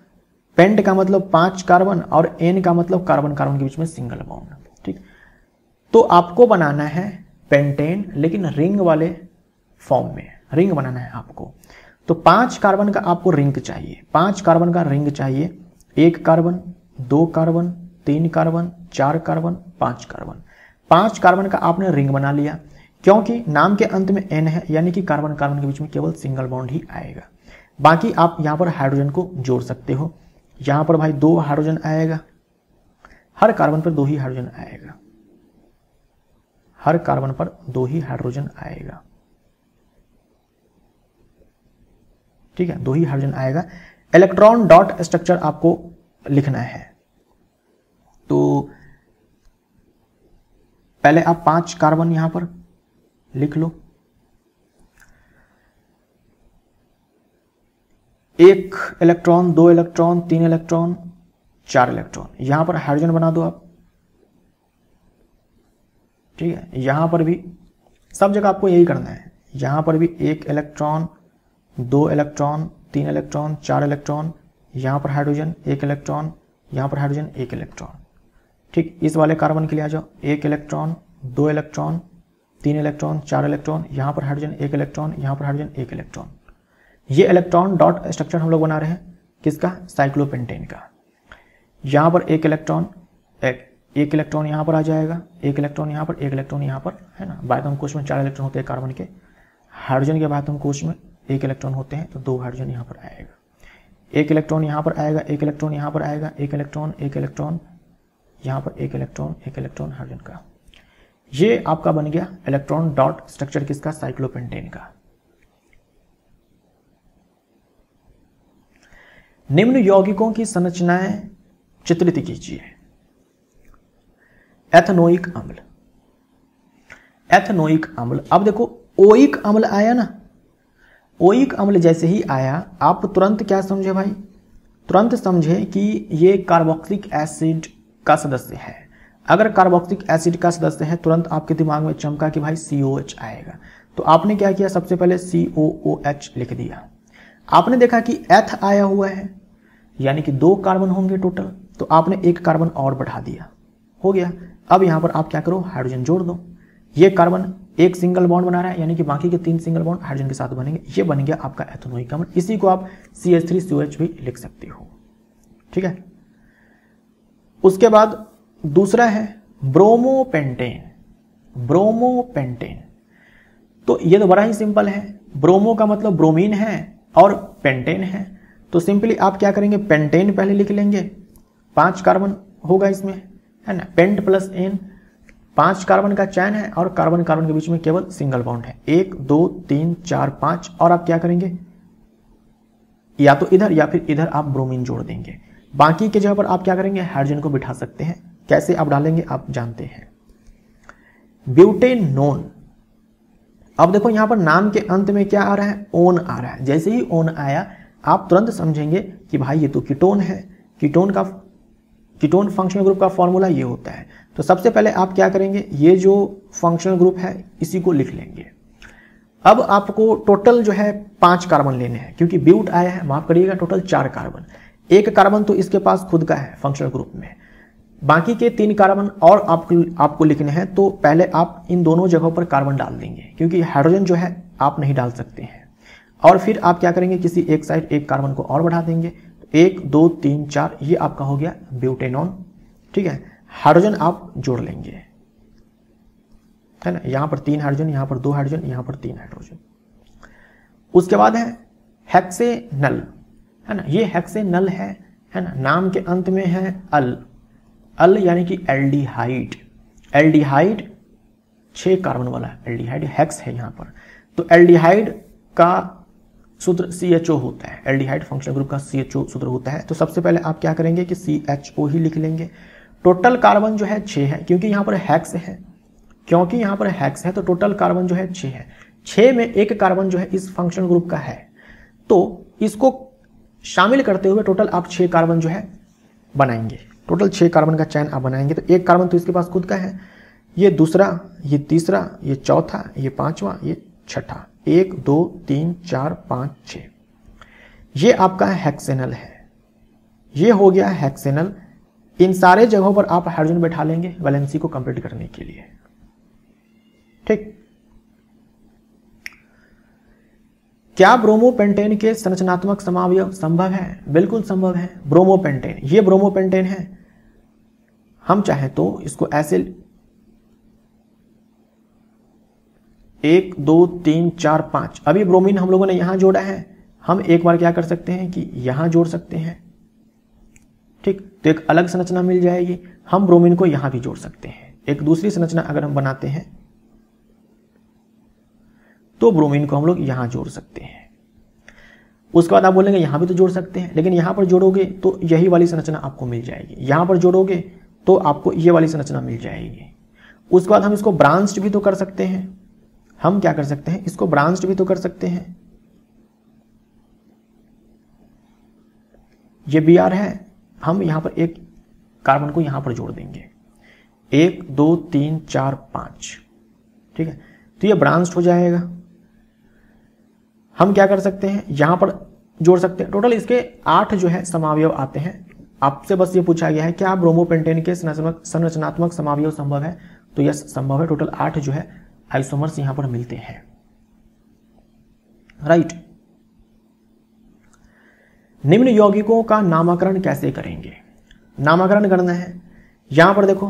पेंट का मतलब 5 कार्बन और एन का मतलब कार्बन कार्बन के बीच में सिंगल बॉन्ड, ठीक। तो आपको बनाना है पेंटेन, लेकिन रिंग वाले फॉर्म में, रिंग बनाना है आपको। तो 5 कार्बन का आपको रिंग चाहिए, 5 कार्बन का रिंग चाहिए। 1 carbon, 2 carbon, 3 carbon, 4 carbon, 5 carbon. 5 carbon का आपने रिंग बना लिया, क्योंकि नाम के अंत में N है, यानी कि कार्बन कार्बन के बीच में केवल सिंगल बॉन्ड ही आएगा। बाकी आप यहां पर हाइड्रोजन को जोड़ सकते हो। यहां पर भाई 2 हाइड्रोजन आएगा, हर कार्बन पर 2 ही हाइड्रोजन आएगा, हर कार्बन पर 2 ही हाइड्रोजन आएगा। ठीक है, 2 ही हाइड्रोजन आएगा। इलेक्ट्रॉन डॉट स्ट्रक्चर आपको लिखना है। तो पहले आप 5 कार्बन यहां पर लिख लो, 1 इलेक्ट्रॉन, 2 इलेक्ट्रॉन, 3 इलेक्ट्रॉन, 4 इलेक्ट्रॉन। यहां पर हाइड्रोजन बना दो आप। ठीक है, यहां पर भी सब जगह आपको यही करना है। यहां पर भी 1 इलेक्ट्रॉन, 2 इलेक्ट्रॉन, 3 इलेक्ट्रॉन, 4 इलेक्ट्रॉन, यहां पर हाइड्रोजन, 1 इलेक्ट्रॉन, यहां पर हाइड्रोजन, 1 इलेक्ट्रॉन। ठीक, इस वाले कार्बन के लिए आ जाओ, 1 इलेक्ट्रॉन, 2 इलेक्ट्रॉन, 3 इलेक्ट्रॉन, 4 इलेक्ट्रॉन, यहां पर हाइड्रोजन, 1 इलेक्ट्रॉन, यहां पर हाइड्रोजन, 1 इलेक्ट्रॉन। ये इलेक्ट्रॉन डॉट स्ट्रक्चर हम लोग बना रहे हैं किसका? साइक्लोपेंटेन का। यहां पर 1 इलेक्ट्रॉन, एक इलेक्ट्रॉन यहां पर आ जाएगा, 1 इलेक्ट्रॉन यहां पर, 1 इलेक्ट्रॉन यहां पर, है ना। बायतम कोश में 4 इलेक्ट्रॉन होते हैं कार्बन के। हाइड्रोजन के बायतम कोश में 1 इलेक्ट्रॉन होते हैं, तो 2 हाइड्रोजन यहां पर आएगा। 1 इलेक्ट्रॉन यहां पर आएगा, 1 इलेक्ट्रॉन यहां पर आएगा, 1 इलेक्ट्रॉन, 1 इलेक्ट्रॉन, यहां पर 1 इलेक्ट्रॉन, 1 इलेक्ट्रॉन हाइड्रोजन का। ये आपका बन गया इलेक्ट्रॉन डॉट स्ट्रक्चर किसका? साइक्लोपेंटेन का। निम्न यौगिकों की संरचनाएं चित्रित कीजिए। एथनोइक अम्ल, एथनोइक अम्ल। अब देखो ओइक अम्ल आया ना, ओइक अम्ल जैसे ही आया आप तुरंत क्या समझे भाई? तुरंत समझे कि ये कार्बोक्सिलिक एसिड का सदस्य है। अगर कार्बोक्सिलिक एसिड का सदस्य है तुरंत आपके दिमाग में चमका कि भाई COH आएगा। तो आपने क्या किया? सबसे पहले COOH लिख दिया। आपने देखा कि एथ आया हुआ है, यानी कि 2 कार्बन होंगे टोटल, तो आपने 1 कार्बन और बढ़ा दिया, हो गया। अब यहां पर आप क्या करो? हाइड्रोजन जोड़ दो। ये कार्बन एक सिंगल बॉन्ड बना रहा है, यानी कि बाकी के 3 सिंगल बॉन्ड हाइड्रोजन के साथ बनेंगे। ये बन गया आपका एथनोइक अम्ल। इसी को आप CH3COH भी लिख सकते हो। ठीक है, उसके बाद दूसरा है ब्रोमोपेंटेन। ब्रोमोपेंटेन, तो ये तो बड़ा ही सिंपल है। ब्रोमो का मतलब ब्रोमीन है और पेंटेन है, तो सिंपली आप क्या करेंगे? पेंटेन पहले लिख लेंगे, 5 कार्बन होगा इसमें, है ना। पेंट प्लस एन, 5 कार्बन का चैन है और कार्बन कार्बन के बीच में केवल सिंगल बॉन्ड है। 1 2 3 4 5, और आप क्या करेंगे? या तो इधर या फिर इधर आप ब्रोमीन जोड़ देंगे। बाकी के जगह पर आप क्या करेंगे? हाइड्रोजन को बिठा सकते हैं। कैसे आप डालेंगे आप जानते हैं। ब्यूटेनोन। अब देखो यहां पर नाम के अंत में क्या आ रहा है? ओन आ रहा है। जैसे ही ओन आया आप तुरंत समझेंगे कि भाई ये तो कीटोन है। कीटोन फंक्शनल ग्रुप का फॉर्मूला ये होता है। तो सबसे पहले आप क्या करेंगे? ये जो फंक्शनल ग्रुप है इसी को लिख लेंगे। अब आपको टोटल जो है 5 कार्बन लेने हैं, क्योंकि ब्यूट आया है, माफ करिएगा, टोटल 4 कार्बन। 1 कार्बन तो इसके पास खुद का है फंक्शनल ग्रुप में, बाकी के 3 कार्बन और आपको लिखने हैं। तो पहले आप इन दोनों जगहों पर कार्बन डाल देंगे, क्योंकि हाइड्रोजन जो है आप नहीं डाल सकते हैं। और फिर आप क्या करेंगे? किसी एक साइड 1 कार्बन को और बढ़ा देंगे। 1 2 3 4, ये आपका हो गया ब्यूटेनॉन। ठीक है, हाइड्रोजन आप जोड़ लेंगे, है ना। यहां पर 3 हाइड्रोजन, यहां पर 2 हाइड्रोजन, यहां पर 3 हाइड्रोजन। उसके बाद है हेक्सेनल, है ना। ये हेक्सेनल है ना। नाम के अंत में है अल यानी कि एल्डिहाइड। एल्डिहाइड 6 कार्बन वाला एल्डिहाइड, हेक्स है यहां पर। तो एल्डिहाइड का सूत्र CHO होता है। एल्डिहाइड फंक्शनल ग्रुप का CHO सूत्र होता है। तो सबसे पहले आप क्या करेंगे कि CHO ही लिख लेंगे। टोटल कार्बन जो है 6 है, क्योंकि यहां पर हेक्स है, तो टोटल कार्बन जो है 6 है। 6 में 1 कार्बन जो है इस फंक्शनल ग्रुप का है, तो इसको शामिल करते हुए टोटल आप 6 कार्बन जो है बनाएंगे। टोटल 6 कार्बन का चैन आप बनाएंगे। तो 1 कार्बन तो इसके पास खुद का है, ये दूसरा, ये तीसरा, ये चौथा, ये पांचवा, ये छठा। 1 2 3 4 5 6, ये आपका हेक्सेनल है। ये हो गया हेक्सेनल। इन सारे जगहों पर आप हाइड्रोजन बैठा लेंगे वैलेंसी को कंप्लीट करने के लिए। ठीक। क्या ब्रोमोपेंटेन के संरचनात्मक समावयव संभव है? बिल्कुल संभव है। ब्रोमोपेंटेन, ये ब्रोमोपेंटेन है। हम चाहें तो इसको ऐसे 1 2 3 4 5, अभी ब्रोमीन हम लोगों ने यहां जोड़ा है, हम एक बार क्या कर सकते हैं कि यहां जोड़ सकते हैं, ठीक। तो एक अलग संरचना मिल जाएगी। हम ब्रोमीन को यहां भी जोड़ सकते हैं। एक दूसरी संरचना अगर हम बनाते हैं तो ब्रोमीन को हम लोग यहां जोड़ सकते हैं। उसके बाद आप बोलेंगे यहां भी तो जोड़ सकते हैं, लेकिन यहां पर जोड़ोगे तो यही वाली संरचना आपको मिल जाएगी, यहां पर जोड़ोगे तो आपको ये वाली संरचना मिल जाएगी। उसके बाद हम इसको ब्रांच्ड भी तो कर सकते हैं। हम क्या कर सकते हैं, इसको ब्रांच्ड भी तो कर सकते हैं। ये Br है, हम यहां पर एक कार्बन को यहां पर जोड़ देंगे, 1 2 3 4 5, ठीक है। तो ये ब्रांच्ड हो जाएगा। हम क्या कर सकते हैं, यहां पर जोड़ सकते हैं। टोटल इसके 8 जो है समावयव आते हैं। आपसे बस ये पूछा गया है क्या ब्रोमोपेंटेन के संरचनात्मक समावयव संभव है, तो यह संभव है। टोटल 8 जो है आइसोमर्स यहां पर मिलते हैं, राइट। निम्न यौगिकों का नामकरण कैसे करेंगे? नामकरण करना है। यहां पर देखो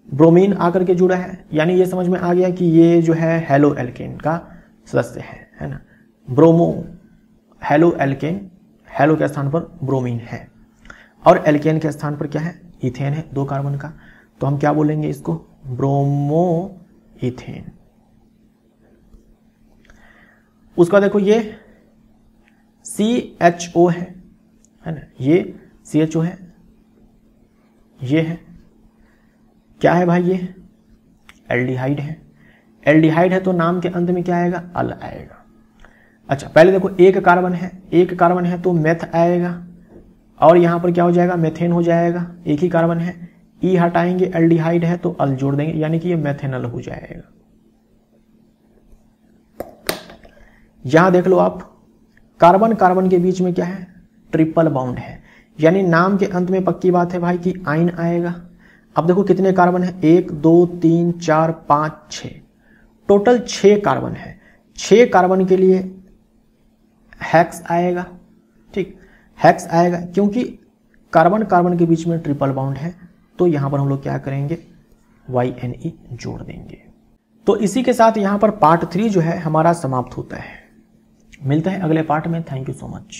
ब्रोमीन आकर के जुड़ा है, यानी ये समझ में आ गया कि ये जो है हेलो एल्केन का सदस्य है ना। ब्रोमो हेलो एल्केन, हेलो के स्थान पर ब्रोमीन है और एल्केन के स्थान पर क्या है, इथेन है 2 कार्बन का। तो हम क्या बोलेंगे इसको, ब्रोमो इथेन। उसका देखो ये CHO है ना, ये CHO है, ये है क्या है भाई, ये एल्डिहाइड है। एल्डिहाइड है तो नाम के अंत में क्या आएगा, अल आएगा। अच्छा पहले देखो एक कार्बन है तो मेथ आएगा और यहां पर क्या हो जाएगा, मेथेन हो जाएगा। एक ही कार्बन है, ई हटाएंगे, एल्डिहाइड है तो अल जोड़ देंगे, यानी कि ये मेथेनल हो जाएगा। यहां देख लो आप, कार्बन कार्बन के बीच में क्या है, ट्रिपल बॉन्ड है, यानी नाम के अंत में पक्की बात है भाई कि आइन आएगा। अब देखो कितने कार्बन है, 1 2 3 4 5 6, टोटल 6 कार्बन है। 6 कार्बन के लिए हेक्स आएगा, ठीक, हेक्स आएगा क्योंकि कार्बन कार्बन के बीच में ट्रिपल बॉन्ड है। तो यहां पर हम लोग क्या करेंगे, YNE जोड़ देंगे। तो इसी के साथ यहां पर पार्ट 3 जो है हमारा समाप्त होता है। मिलते हैं अगले पार्ट में। Thank you so much.